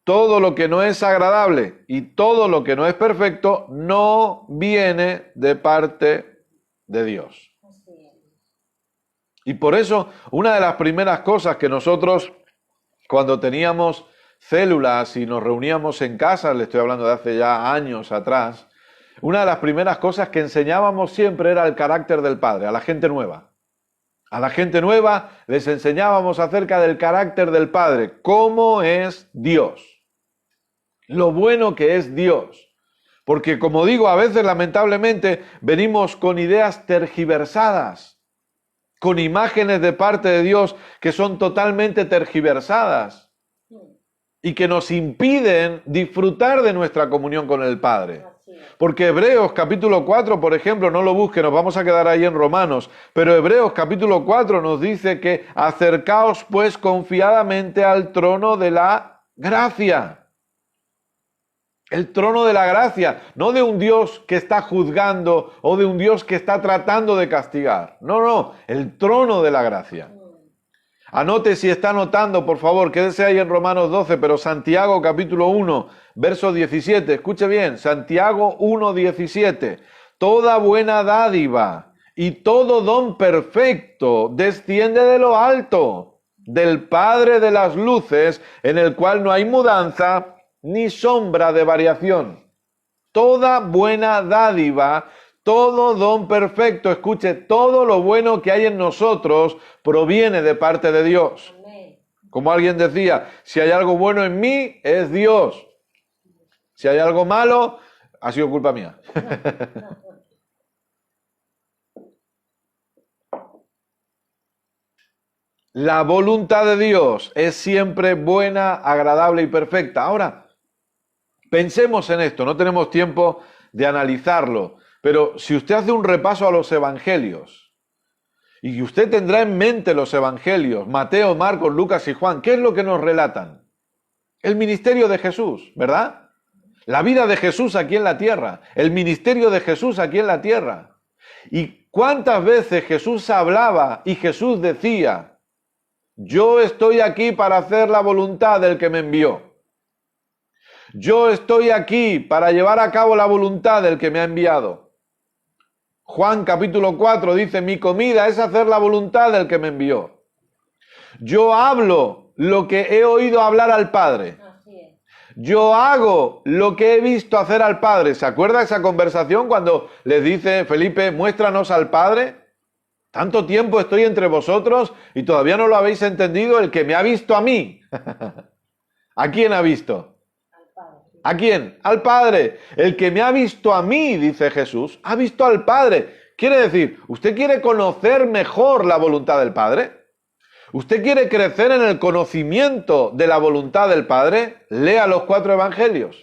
todo lo que no es agradable y todo lo que no es perfecto no viene de parte de Dios. Así es. Y por eso, una de las primeras cosas que nosotros, cuando teníamos células y nos reuníamos en casa, le estoy hablando de hace ya años atrás, una de las primeras cosas que enseñábamos siempre era el carácter del Padre, a la gente nueva. A la gente nueva les enseñábamos acerca del carácter del Padre, cómo es Dios, lo bueno que es Dios. Porque, como digo, a veces lamentablemente venimos con ideas tergiversadas, con imágenes de parte de Dios que son totalmente tergiversadas y que nos impiden disfrutar de nuestra comunión con el Padre. Así es. Porque Hebreos capítulo 4, por ejemplo, no lo busquen, nos vamos a quedar ahí en Romanos, pero Hebreos capítulo 4 nos dice que acercaos pues confiadamente al trono de la gracia. El trono de la gracia, no de un Dios que está juzgando o de un Dios que está tratando de castigar. No, el trono de la gracia. Anote si está anotando, por favor, quédese ahí en Romanos 12, pero Santiago capítulo 1, verso 17, escuche bien, Santiago 1, 17. Toda buena dádiva y todo don perfecto desciende de lo alto, del Padre de las luces, en el cual no hay mudanza ni sombra de variación. Toda buena dádiva, todo don perfecto, escuche, todo lo bueno que hay en nosotros proviene de parte de Dios. Amén. Como alguien decía, si hay algo bueno en mí, es Dios. Si hay algo malo, ha sido culpa mía. La voluntad de Dios es siempre buena, agradable y perfecta. Ahora, pensemos en esto, no tenemos tiempo de analizarlo, pero si usted hace un repaso a los evangelios, y usted tendrá en mente los evangelios, Mateo, Marcos, Lucas y Juan, ¿qué es lo que nos relatan? El ministerio de Jesús, ¿verdad? La vida de Jesús aquí en la tierra, el ministerio de Jesús aquí en la tierra. ¿Y cuántas veces Jesús hablaba y Jesús decía, yo estoy aquí para hacer la voluntad del que me envió? Yo estoy aquí para llevar a cabo la voluntad del que me ha enviado. Juan capítulo 4 dice, mi comida es hacer la voluntad del que me envió. Yo hablo lo que he oído hablar al Padre. Así es. Yo hago lo que he visto hacer al Padre. ¿Se acuerda esa conversación cuando les dice Felipe, muéstranos al Padre? Tanto tiempo estoy entre vosotros y todavía no lo habéis entendido, el que me ha visto a mí. ¿A quién ha visto? ¿A quién? Al Padre. El que me ha visto a mí, dice Jesús, ha visto al Padre. Quiere decir, ¿usted quiere conocer mejor la voluntad del Padre? ¿Usted quiere crecer en el conocimiento de la voluntad del Padre? Lea los 4 evangelios.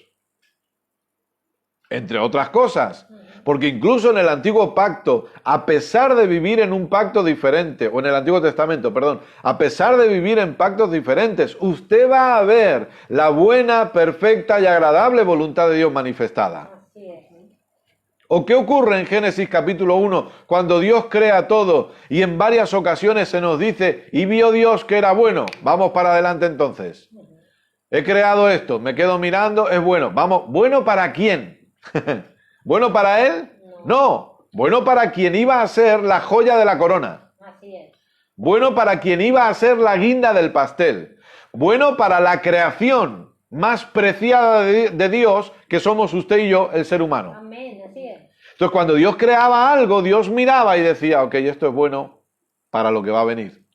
Entre otras cosas. Porque incluso en el Antiguo Pacto, a pesar de vivir en un pacto diferente, o en el Antiguo Testamento, perdón, a pesar de vivir en pactos diferentes, usted va a ver la buena, perfecta y agradable voluntad de Dios manifestada. Así es. ¿O qué ocurre en Génesis capítulo 1 cuando Dios crea todo y en varias ocasiones se nos dice, y vio Dios que era bueno? Vamos para adelante entonces. He creado esto, me quedo mirando, es bueno. Vamos, ¿bueno para quién? ¿Bueno para él? No. Bueno para quien iba a ser la joya de la corona. Así es. Bueno para quien iba a ser la guinda del pastel. Bueno para la creación más preciada de Dios, que somos usted y yo, el ser humano. Amén. Así es. Entonces, cuando Dios creaba algo, Dios miraba y decía, ok, esto es bueno para lo que va a venir.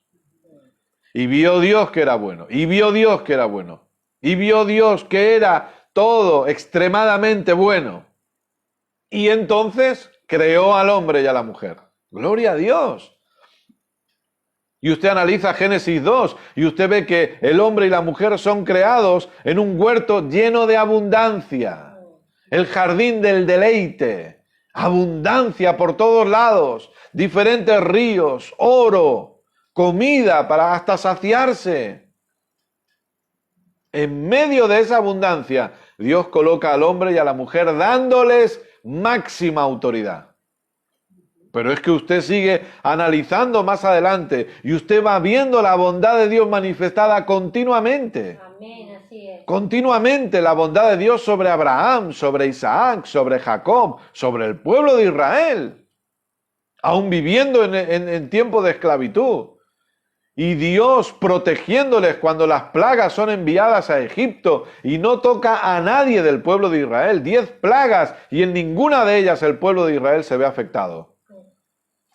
Y vio Dios que era bueno. Y vio Dios que era bueno. Y vio Dios que era todo extremadamente bueno. Y entonces creó al hombre y a la mujer. ¡Gloria a Dios! Y usted analiza Génesis 2 y usted ve que el hombre y la mujer son creados en un huerto lleno de abundancia. El jardín del deleite. Abundancia por todos lados. Diferentes ríos, oro, comida para hasta saciarse. En medio de esa abundancia, Dios coloca al hombre y a la mujer dándoles máxima autoridad. Pero es que usted sigue analizando más adelante y usted va viendo la bondad de Dios manifestada continuamente. Amén, así es. Continuamente la bondad de Dios sobre Abraham, sobre Isaac, sobre Jacob, sobre el pueblo de Israel, aún viviendo en tiempo de esclavitud. Y Dios protegiéndoles cuando las plagas son enviadas a Egipto y no toca a nadie del pueblo de Israel. 10 plagas y en ninguna de ellas el pueblo de Israel se ve afectado.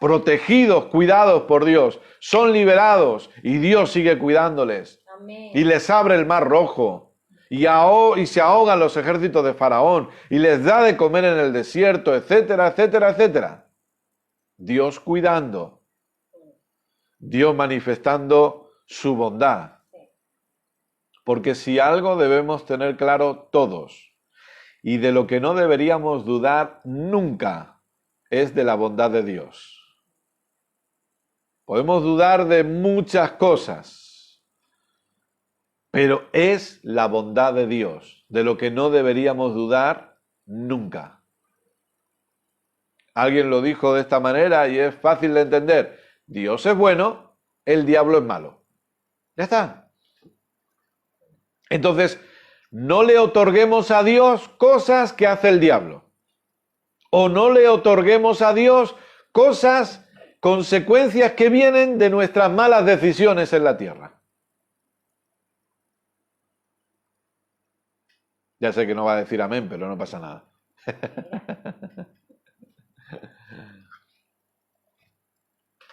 Protegidos, cuidados por Dios, son liberados y Dios sigue cuidándoles. Amén. Y les abre el mar rojo y se ahogan los ejércitos de Faraón y les da de comer en el desierto, etcétera, etcétera, etcétera. Dios cuidando. Dios manifestando su bondad. Porque si algo debemos tener claro todos, y de lo que no deberíamos dudar nunca, es de la bondad de Dios. Podemos dudar de muchas cosas, pero es la bondad de Dios, de lo que no deberíamos dudar nunca. Alguien lo dijo de esta manera y es fácil de entender. Dios es bueno, el diablo es malo. Ya está. Entonces, no le otorguemos a Dios cosas que hace el diablo. O no le otorguemos a Dios cosas, consecuencias que vienen de nuestras malas decisiones en la tierra. Ya sé que no va a decir amén, pero no pasa nada.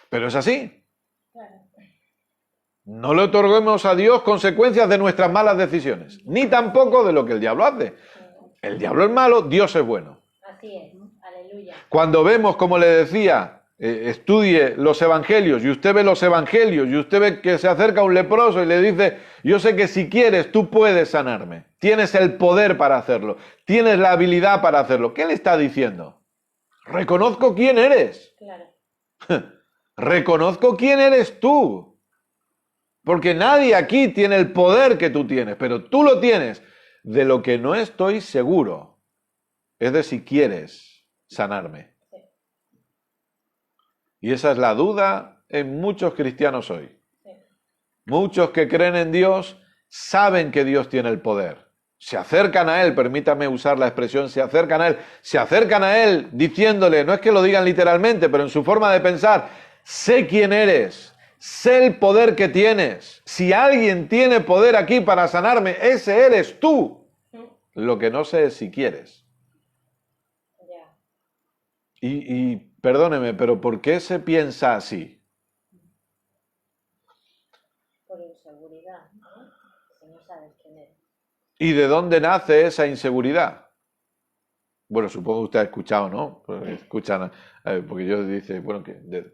Pero es así. No le otorguemos a Dios consecuencias de nuestras malas decisiones, ni tampoco de lo que el diablo hace. El diablo es malo, Dios es bueno. Así es. Aleluya. Cuando vemos, como le decía, estudie los evangelios y usted ve los evangelios y usted ve que se acerca un leproso y le dice, yo sé que si quieres tú puedes sanarme, tienes el poder para hacerlo, tienes la habilidad para hacerlo. ¿Qué le está diciendo? Reconozco quién eres. Claro. Reconozco quién eres tú. Porque nadie aquí tiene el poder que tú tienes, pero tú lo tienes. De lo que no estoy seguro es de si quieres sanarme. Y esa es la duda en muchos cristianos hoy. Muchos que creen en Dios saben que Dios tiene el poder. Se acercan a Él, permítame usar la expresión, se acercan a Él diciéndole, no es que lo digan literalmente, pero en su forma de pensar, sé quién eres. Sé el poder que tienes. Si alguien tiene poder aquí para sanarme, ese eres tú. Lo que no sé es si quieres. Y perdóneme, pero ¿por qué se piensa así? Por inseguridad, ¿no? Si no sabes quién eres. ¿Y de dónde nace esa inseguridad? Bueno, supongo que usted ha escuchado, ¿no? Escuchan, porque yo dice, bueno,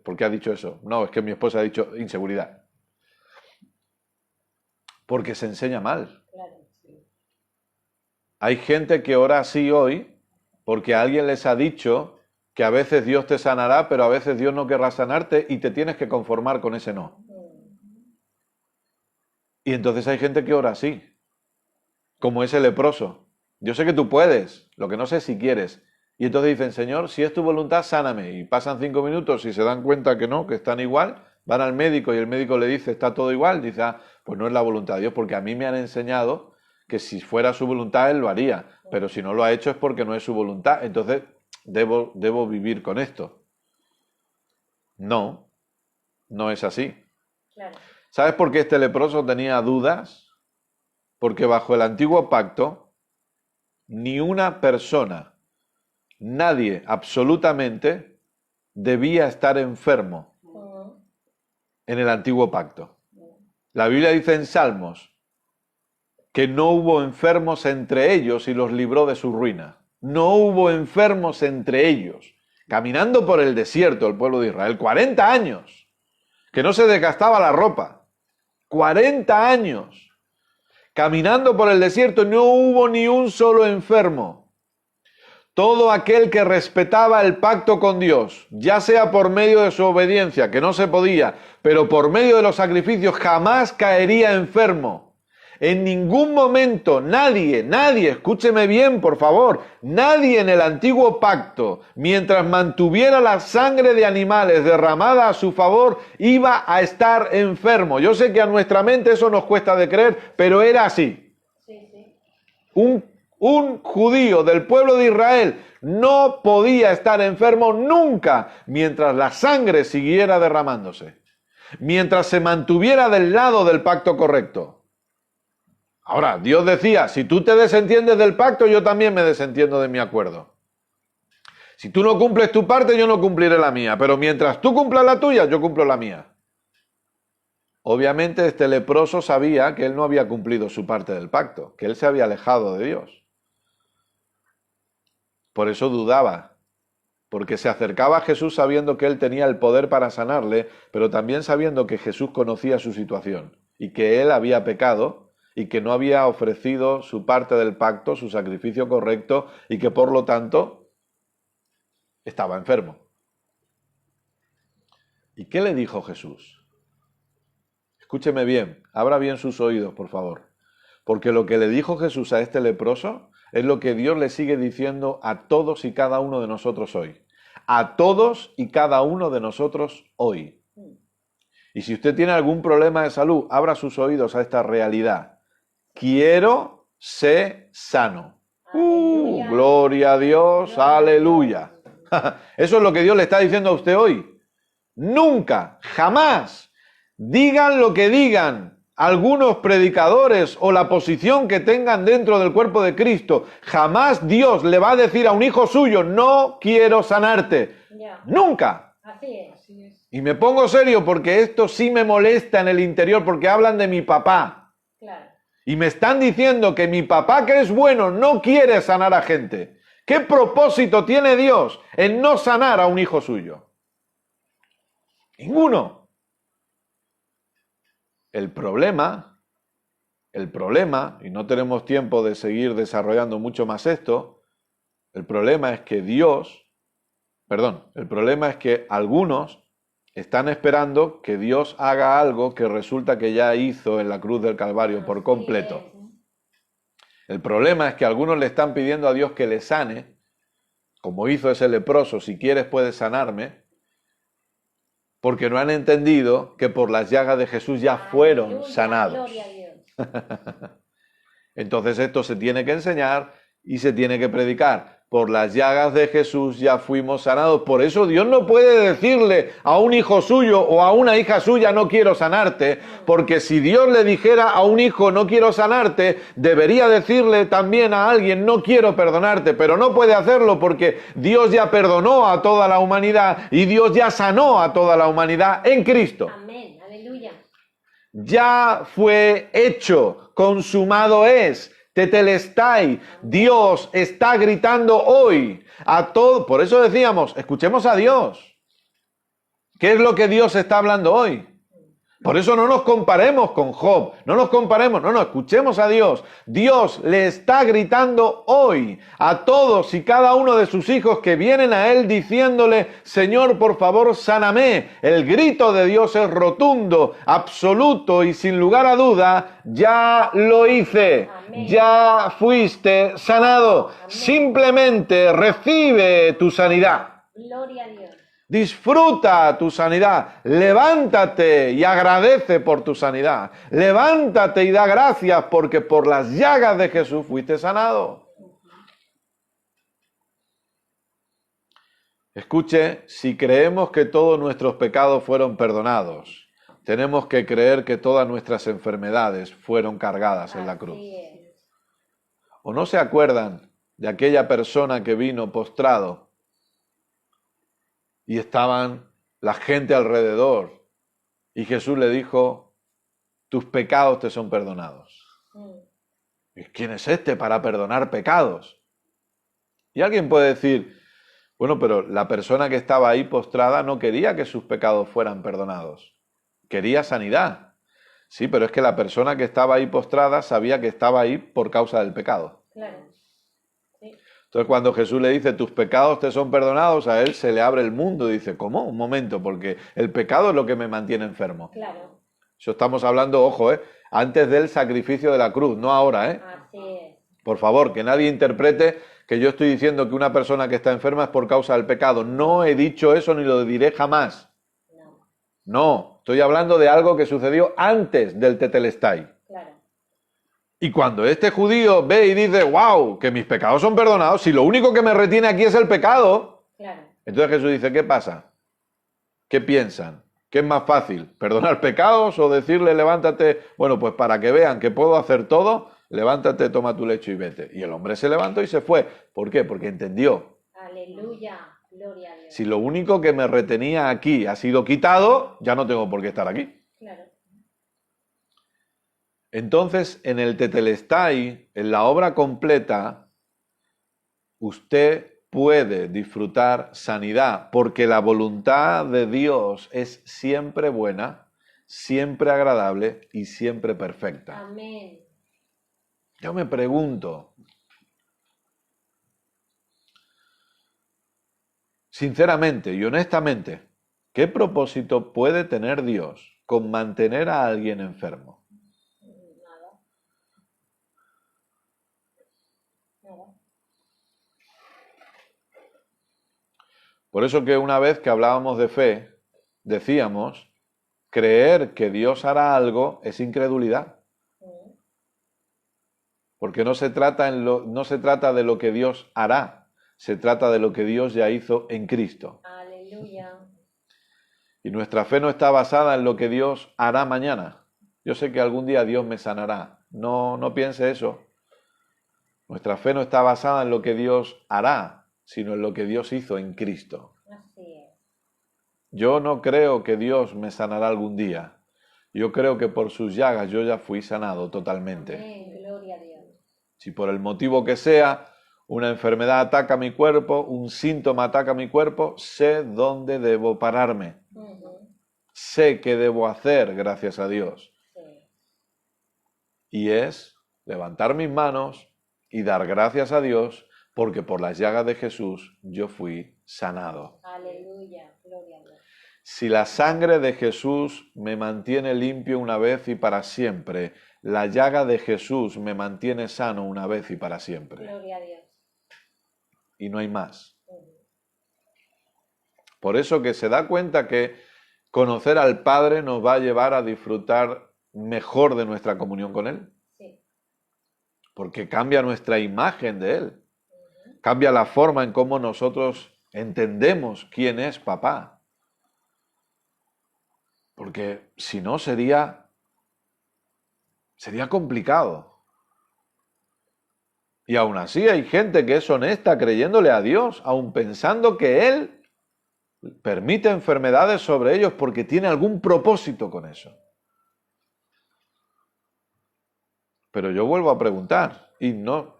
¿por qué ha dicho eso? No, es que mi esposa ha dicho inseguridad. Porque se enseña mal. Claro, sí. Hay gente que ora así hoy porque alguien les ha dicho que a veces Dios te sanará, pero a veces Dios no querrá sanarte y te tienes que conformar con ese no. Y entonces hay gente que ora así, como ese leproso. Yo sé que tú puedes, lo que no sé es si quieres. Y entonces dicen, Señor, si es tu voluntad, sáname. Y pasan 5 minutos y se dan cuenta que no, que están igual. Van al médico y el médico le dice, está todo igual. Dice, pues no es la voluntad de Dios, porque a mí me han enseñado que si fuera su voluntad, Él lo haría. Pero si no lo ha hecho es porque no es su voluntad. Entonces, debo vivir con esto. No, no es así. Claro. ¿Sabes por qué este leproso tenía dudas? Porque bajo el antiguo pacto, ni una persona, nadie absolutamente, debía estar enfermo en el antiguo pacto. La Biblia dice en Salmos que no hubo enfermos entre ellos y los libró de su ruina. No hubo enfermos entre ellos. Caminando por el desierto el pueblo de Israel, 40 años, que no se desgastaba la ropa. 40 años. Caminando por el desierto no hubo ni un solo enfermo. Todo aquel que respetaba el pacto con Dios, ya sea por medio de su obediencia, que no se podía, pero por medio de los sacrificios, jamás caería enfermo. En ningún momento nadie, escúcheme bien por favor, nadie en el antiguo pacto, mientras mantuviera la sangre de animales derramada a su favor, iba a estar enfermo. Yo sé que a nuestra mente eso nos cuesta de creer, pero era así. Sí, sí. Un judío del pueblo de Israel no podía estar enfermo nunca mientras la sangre siguiera derramándose, mientras se mantuviera del lado del pacto correcto. Ahora, Dios decía, si tú te desentiendes del pacto, yo también me desentiendo de mi acuerdo. Si tú no cumples tu parte, yo no cumpliré la mía, pero mientras tú cumplas la tuya, yo cumplo la mía. Obviamente este leproso sabía que él no había cumplido su parte del pacto, que él se había alejado de Dios. Por eso dudaba, porque se acercaba a Jesús sabiendo que él tenía el poder para sanarle, pero también sabiendo que Jesús conocía su situación y que él había pecado y que no había ofrecido su parte del pacto, su sacrificio correcto, y que por lo tanto estaba enfermo. ¿Y qué le dijo Jesús? Escúcheme bien, abra bien sus oídos, por favor, porque lo que le dijo Jesús a este leproso es lo que Dios le sigue diciendo a todos y cada uno de nosotros hoy. A todos y cada uno de nosotros hoy. Y si usted tiene algún problema de salud, abra sus oídos a esta realidad. Quiero ser sano. Gloria a Dios, aleluya. Eso es lo que Dios le está diciendo a usted hoy. Nunca, jamás, digan lo que digan algunos predicadores o la posición que tengan dentro del cuerpo de Cristo, jamás Dios le va a decir a un hijo suyo, no quiero sanarte. Ya. Nunca. Así es. Así es. Y me pongo serio porque esto sí me molesta en el interior, porque hablan de mi papá. Claro. Y me están diciendo que mi papá, que es bueno, no quiere sanar a gente. ¿Qué propósito tiene Dios en no sanar a un hijo suyo? Ninguno. El problema, y no tenemos tiempo de seguir desarrollando mucho más esto, el problema es que el problema es que algunos están esperando que Dios haga algo que resulta que ya hizo en la cruz del Calvario por completo. El problema es que algunos le están pidiendo a Dios que le sane, como hizo ese leproso, si quieres puedes sanarme, porque no han entendido que por las llagas de Jesús ya fueron sanados. Gloria a Dios. Entonces esto se tiene que enseñar y se tiene que predicar. Por las llagas de Jesús ya fuimos sanados. Por eso Dios no puede decirle a un hijo suyo o a una hija suya, no quiero sanarte, porque si Dios le dijera a un hijo, no quiero sanarte, debería decirle también a alguien, no quiero perdonarte, pero no puede hacerlo porque Dios ya perdonó a toda la humanidad y Dios ya sanó a toda la humanidad en Cristo. Amén, aleluya. Ya fue hecho, consumado es. Tetelestai, Dios está gritando hoy a todo. Por eso decíamos, escuchemos a Dios. ¿Qué es lo que Dios está hablando hoy? Por eso no nos comparemos con Job, no, escuchemos a Dios. Dios le está gritando hoy a todos y cada uno de sus hijos que vienen a Él diciéndole, Señor, por favor, sáname. El grito de Dios es rotundo, absoluto y sin lugar a duda, ya lo hice, Amén. Ya fuiste sanado. Amén. Simplemente recibe tu sanidad. Gloria a Dios. Disfruta tu sanidad, levántate y agradece por tu sanidad, levántate y da gracias porque por las llagas de Jesús fuiste sanado. Escuche, si creemos que todos nuestros pecados fueron perdonados, tenemos que creer que todas nuestras enfermedades fueron cargadas en la cruz. Así es. ¿O no se acuerdan de aquella persona que vino postrado? Y estaban la gente alrededor. Y Jesús le dijo, tus pecados te son perdonados. ¿Y quién es este para perdonar pecados? Y alguien puede decir, bueno, pero la persona que estaba ahí postrada no quería que sus pecados fueran perdonados. Quería sanidad. Sí, pero es que la persona que estaba ahí postrada sabía que estaba ahí por causa del pecado. Claro. Entonces cuando Jesús le dice, tus pecados te son perdonados, a él se le abre el mundo y dice, ¿cómo? Un momento, porque el pecado es lo que me mantiene enfermo. Claro. Eso estamos hablando, ojo, antes del sacrificio de la cruz, no ahora, Así es. Por favor, que nadie interprete que yo estoy diciendo que una persona que está enferma es por causa del pecado. No he dicho eso ni lo diré jamás. No. No, estoy hablando de algo que sucedió antes del Tetelestai. Claro. Y cuando este judío ve y dice, wow, que mis pecados son perdonados, si lo único que me retiene aquí es el pecado, Claro. entonces Jesús dice, ¿qué pasa? ¿Qué piensan? ¿Qué es más fácil? ¿Perdonar pecados o decirle levántate? Bueno, pues para que vean que puedo hacer todo, levántate, toma tu lecho y vete. Y el hombre se levantó y se fue. ¿Por qué? Porque entendió. Aleluya. Gloria a Dios. Si lo único que me retenía aquí ha sido quitado, ya no tengo por qué estar aquí. Claro. Entonces, en el Tetelestai, en la obra completa, usted puede disfrutar sanidad, porque la voluntad de Dios es siempre buena, siempre agradable y siempre perfecta. Amén. Yo me pregunto, sinceramente y honestamente, ¿qué propósito puede tener Dios con mantener a alguien enfermo? Nada. Nada. Por eso que una vez que hablábamos de fe, decíamos, creer que Dios hará algo es incredulidad. Porque no se trata de lo que Dios hará, se trata de lo que Dios ya hizo en Cristo. Aleluya. Y nuestra fe no está basada en lo que Dios hará mañana. Yo sé que algún día Dios me sanará. No piense eso. Nuestra fe no está basada en lo que Dios hará, sino en lo que Dios hizo en Cristo. Así es. Yo no creo que Dios me sanará algún día. Yo creo que por sus llagas yo ya fui sanado totalmente. Amén. Gloria a Dios. Si por el motivo que sea, una enfermedad ataca mi cuerpo, un síntoma ataca mi cuerpo, sé dónde debo pararme. Sé qué debo hacer, gracias a Dios. Sí. Y es levantar mis manos y dar gracias a Dios, porque por las llagas de Jesús yo fui sanado. Aleluya. Gloria a Dios. Si la sangre de Jesús me mantiene limpio una vez y para siempre, la llaga de Jesús me mantiene sano una vez y para siempre. Gloria a Dios. Y no hay más. Por eso que se da cuenta que conocer al Padre nos va a llevar a disfrutar mejor de nuestra comunión con Él. Sí. Porque cambia nuestra imagen de Él. Cambia la forma en cómo nosotros entendemos quién es papá. Porque si no sería complicado. Y aún así hay gente que es honesta creyéndole a Dios, aun pensando que Él permite enfermedades sobre ellos porque tiene algún propósito con eso. Pero yo vuelvo a preguntar, y no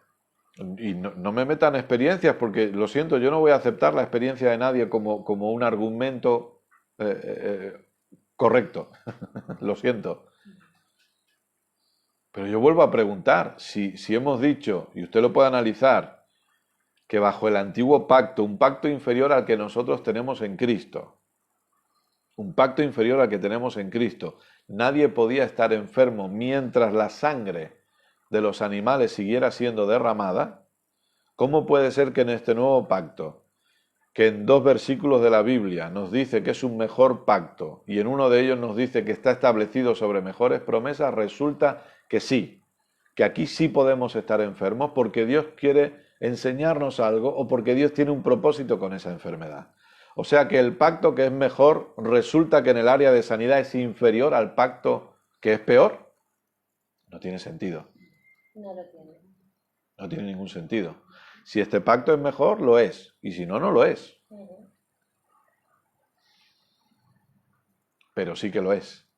me metan experiencias porque, lo siento, yo no voy a aceptar la experiencia de nadie como un argumento correcto. Lo siento. Pero yo vuelvo a preguntar, si hemos dicho, y usted lo puede analizar, que bajo el antiguo pacto, un pacto inferior al que nosotros tenemos en Cristo, un pacto inferior al que tenemos en Cristo, nadie podía estar enfermo mientras la sangre de los animales siguiera siendo derramada, ¿cómo puede ser que en este nuevo pacto, que en 2 versículos de la Biblia nos dice que es un mejor pacto y en uno de ellos nos dice que está establecido sobre mejores promesas, resulta que sí, que aquí sí podemos estar enfermos porque Dios quiere enseñarnos algo o porque Dios tiene un propósito con esa enfermedad? O sea que el pacto que es mejor resulta que en el área de sanidad es inferior al pacto que es peor. No tiene sentido. No lo tiene. No tiene ningún sentido. Si este pacto es mejor, lo es. Y si no, no lo es. Pero sí que lo es.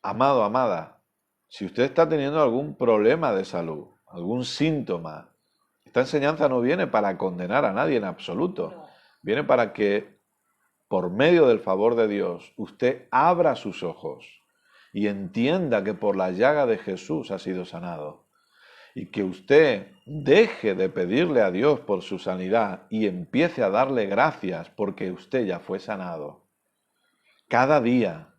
Amado, amada, si usted está teniendo algún problema de salud, algún síntoma, esta enseñanza no viene para condenar a nadie en absoluto. No. Viene para que, por medio del favor de Dios, usted abra sus ojos y entienda que por la llaga de Jesús ha sido sanado. Y que usted deje de pedirle a Dios por su sanidad y empiece a darle gracias porque usted ya fue sanado. Cada día,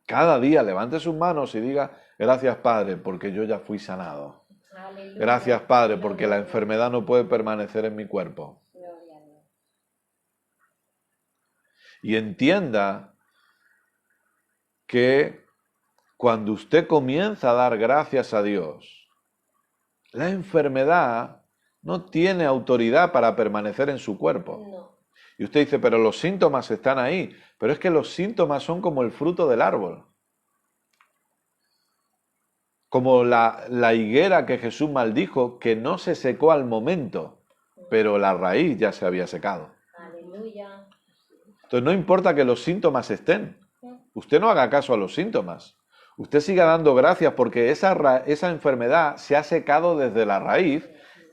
Cada día levante sus manos y diga, gracias Padre, porque yo ya fui sanado. Aleluya. Gracias Padre, porque la enfermedad no puede permanecer en mi cuerpo. Gloria a Dios. Y entienda que cuando usted comienza a dar gracias a Dios, la enfermedad no tiene autoridad para permanecer en su cuerpo. No. Y usted dice, pero los síntomas están ahí. Pero es que los síntomas son como el fruto del árbol. Como la higuera que Jesús maldijo, que no se secó al momento, pero la raíz ya se había secado. Aleluya. Entonces no importa que los síntomas estén. Usted no haga caso a los síntomas. Usted siga dando gracias porque esa enfermedad se ha secado desde la raíz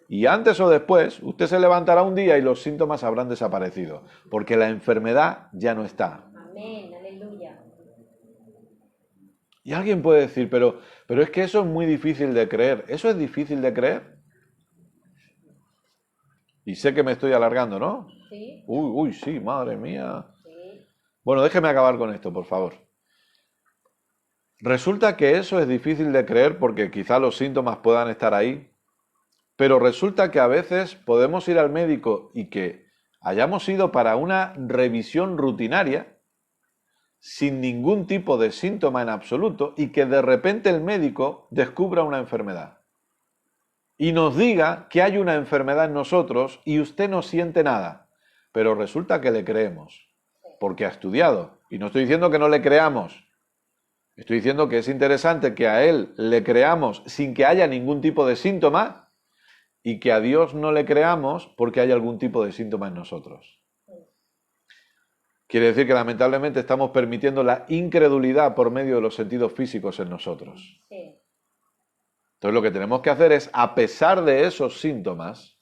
y antes o después usted se levantará un día y los síntomas habrán desaparecido porque la enfermedad ya no está. Amén. Aleluya. Y alguien puede decir, pero es que eso es muy difícil de creer. ¿Eso es difícil de creer? Y sé que me estoy alargando, ¿no? Sí. Uy, sí, madre mía. Sí. Bueno, déjeme acabar con esto, por favor. Resulta que eso es difícil de creer porque quizá los síntomas puedan estar ahí, pero resulta que a veces podemos ir al médico y que hayamos ido para una revisión rutinaria sin ningún tipo de síntoma en absoluto y que de repente el médico descubra una enfermedad y nos diga que hay una enfermedad en nosotros y usted no siente nada, pero resulta que le creemos porque ha estudiado. Y no estoy diciendo que no le creamos. Estoy diciendo que es interesante que a él le creamos sin que haya ningún tipo de síntoma y que a Dios no le creamos porque hay algún tipo de síntoma en nosotros. Quiere decir que lamentablemente estamos permitiendo la incredulidad por medio de los sentidos físicos en nosotros. Sí. Entonces lo que tenemos que hacer es, a pesar de esos síntomas,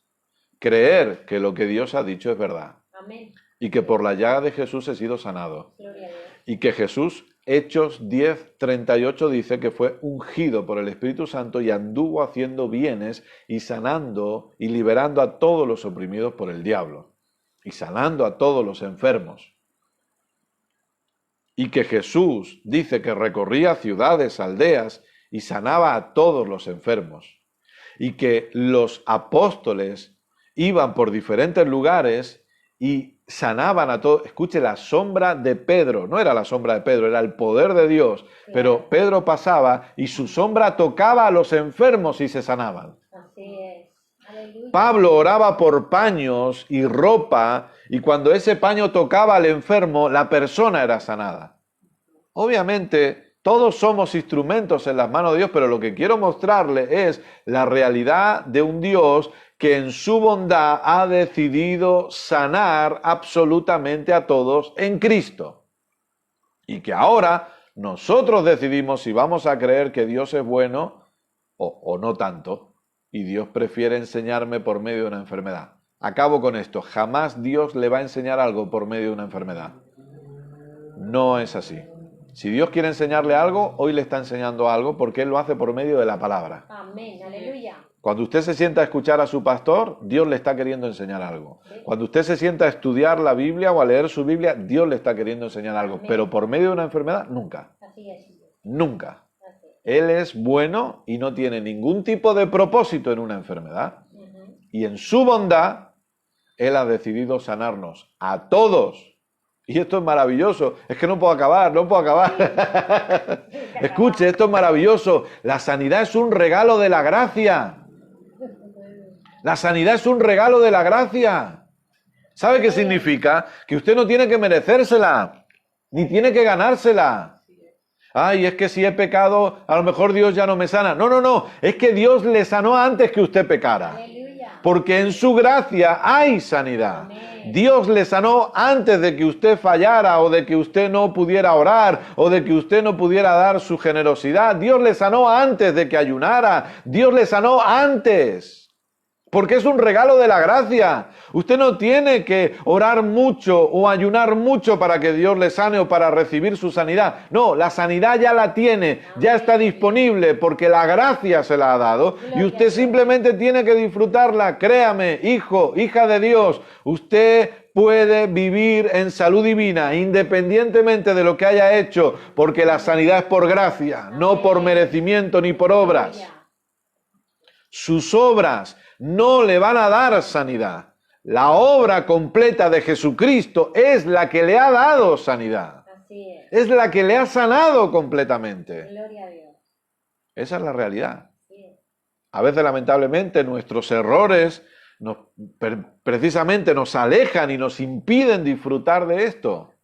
creer que lo que Dios ha dicho es verdad. Amén. Y que por la llaga de Jesús he sido sanado. Gloria a Dios. Y que Jesús, Hechos 10:38 dice que fue ungido por el Espíritu Santo y anduvo haciendo bienes y sanando y liberando a todos los oprimidos por el diablo y sanando a todos los enfermos. Y que Jesús dice que recorría ciudades, aldeas y sanaba a todos los enfermos. Y que los apóstoles iban por diferentes lugares y sanaban a todos. Escuche, la sombra de Pedro, no era la sombra de Pedro, era el poder de Dios, pero Pedro pasaba y su sombra tocaba a los enfermos y se sanaban. Así es. Aleluya. Pablo oraba por paños y ropa y cuando ese paño tocaba al enfermo, la persona era sanada. Obviamente, todos somos instrumentos en las manos de Dios, pero lo que quiero mostrarle es la realidad de un Dios que en su bondad ha decidido sanar absolutamente a todos en Cristo. Y que ahora nosotros decidimos si vamos a creer que Dios es bueno o no tanto. Y Dios prefiere enseñarme por medio de una enfermedad. Acabo con esto. Jamás Dios le va a enseñar algo por medio de una enfermedad. No es así. Si Dios quiere enseñarle algo, hoy le está enseñando algo porque Él lo hace por medio de la palabra. Amén. Aleluya. Cuando usted se sienta a escuchar a su pastor, Dios le está queriendo enseñar algo. Cuando usted se sienta a estudiar la Biblia o a leer su Biblia, Dios le está queriendo enseñar algo. Pero por medio de una enfermedad, nunca. Así es. Nunca. Así es. Él es bueno y no tiene ningún tipo de propósito en una enfermedad. Y en su bondad, Él ha decidido sanarnos a todos. Y esto es maravilloso. Es que no puedo acabar. Escuche, esto es maravilloso. La sanidad es un regalo de la gracia. La sanidad es un regalo de la gracia. ¿Sabe qué significa? Que usted no tiene que merecérsela, ni tiene que ganársela. Ay, es que si he pecado, a lo mejor Dios ya no me sana. No. Es que Dios le sanó antes que usted pecara. Aleluya. Porque en su gracia hay sanidad. Amén. Dios le sanó antes de que usted fallara o de que usted no pudiera orar o de que usted no pudiera dar su generosidad. Dios le sanó antes de que ayunara. Dios le sanó antes. Porque es un regalo de la gracia. Usted no tiene que orar mucho o ayunar mucho para que Dios le sane o para recibir su sanidad. No, la sanidad ya la tiene, ya está disponible porque la gracia se la ha dado y usted simplemente tiene que disfrutarla. Créame, hijo, hija de Dios, usted puede vivir en salud divina independientemente de lo que haya hecho, porque la sanidad es por gracia, no por merecimiento ni por obras. Sus obras no le van a dar sanidad. La obra completa de Jesucristo es la que le ha dado sanidad. Así Es la que le ha sanado completamente. Gloria a Dios. Esa es la realidad. Así es. A veces, lamentablemente, nuestros errores precisamente nos alejan y nos impiden disfrutar de esto.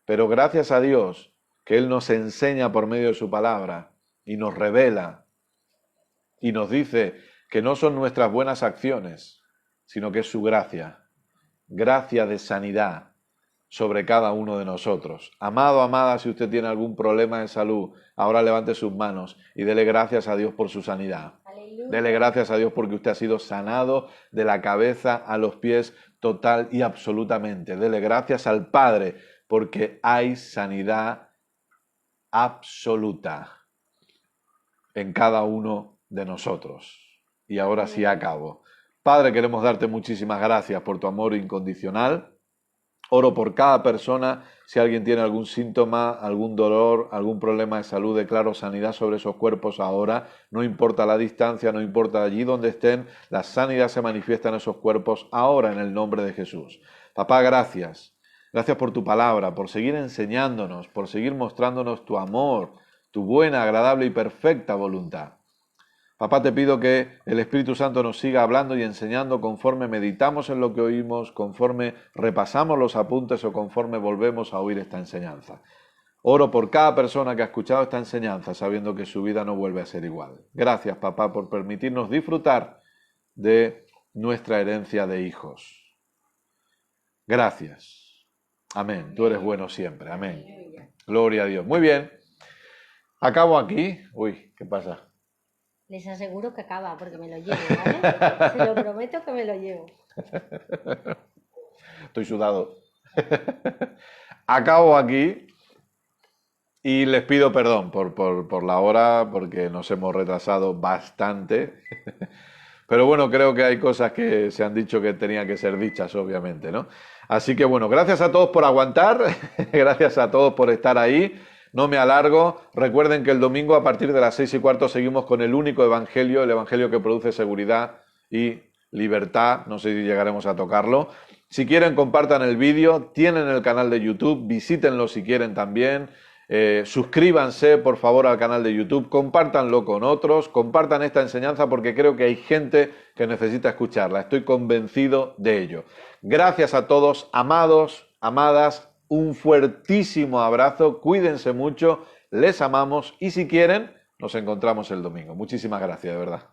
Pero gracias a Dios que Él nos enseña por medio de su palabra y nos revela y nos dice que no son nuestras buenas acciones, sino que es su gracia, gracia de sanidad sobre cada uno de nosotros. Amado, amada, si usted tiene algún problema de salud, ahora levante sus manos y dele gracias a Dios por su sanidad. Aleluya. Dele gracias a Dios porque usted ha sido sanado de la cabeza a los pies total y absolutamente. Dele gracias al Padre porque hay sanidad absoluta en cada uno de nosotros. Y ahora sí acabo. Padre, queremos darte muchísimas gracias por tu amor incondicional. Oro por cada persona. Si alguien tiene algún síntoma, algún dolor, algún problema de salud, declaro sanidad sobre esos cuerpos ahora. No importa la distancia, no importa allí donde estén, la sanidad se manifiesta en esos cuerpos ahora en el nombre de Jesús. Papá, gracias. Gracias por tu palabra, por seguir enseñándonos, por seguir mostrándonos tu amor, tu buena, agradable y perfecta voluntad. Papá, te pido que el Espíritu Santo nos siga hablando y enseñando conforme meditamos en lo que oímos, conforme repasamos los apuntes o conforme volvemos a oír esta enseñanza. Oro por cada persona que ha escuchado esta enseñanza, sabiendo que su vida no vuelve a ser igual. Gracias, papá, por permitirnos disfrutar de nuestra herencia de hijos. Gracias. Amén. Tú eres bueno siempre. Amén. Gloria a Dios. Muy bien. Acabo aquí. Uy, ¿qué pasa? Les aseguro que acaba, porque me lo llevo, ¿vale? Se lo prometo que me lo llevo. Estoy sudado. Acabo aquí y les pido perdón por la hora, porque nos hemos retrasado bastante. Pero bueno, creo que hay cosas que se han dicho que tenían que ser dichas, obviamente, ¿no? Así que bueno, gracias a todos por aguantar, gracias a todos por estar ahí. No me alargo. Recuerden que el domingo a partir de las 6:15 seguimos con el único evangelio, el evangelio que produce seguridad y libertad. No sé si llegaremos a tocarlo. Si quieren, compartan el vídeo. Tienen el canal de YouTube. Visítenlo si quieren también. Suscríbanse, por favor, al canal de YouTube. Compártanlo con otros. Compartan esta enseñanza porque creo que hay gente que necesita escucharla. Estoy convencido de ello. Gracias a todos, amados, amadas. Un fuertísimo abrazo, cuídense mucho, les amamos y si quieren, nos encontramos el domingo. Muchísimas gracias, de verdad.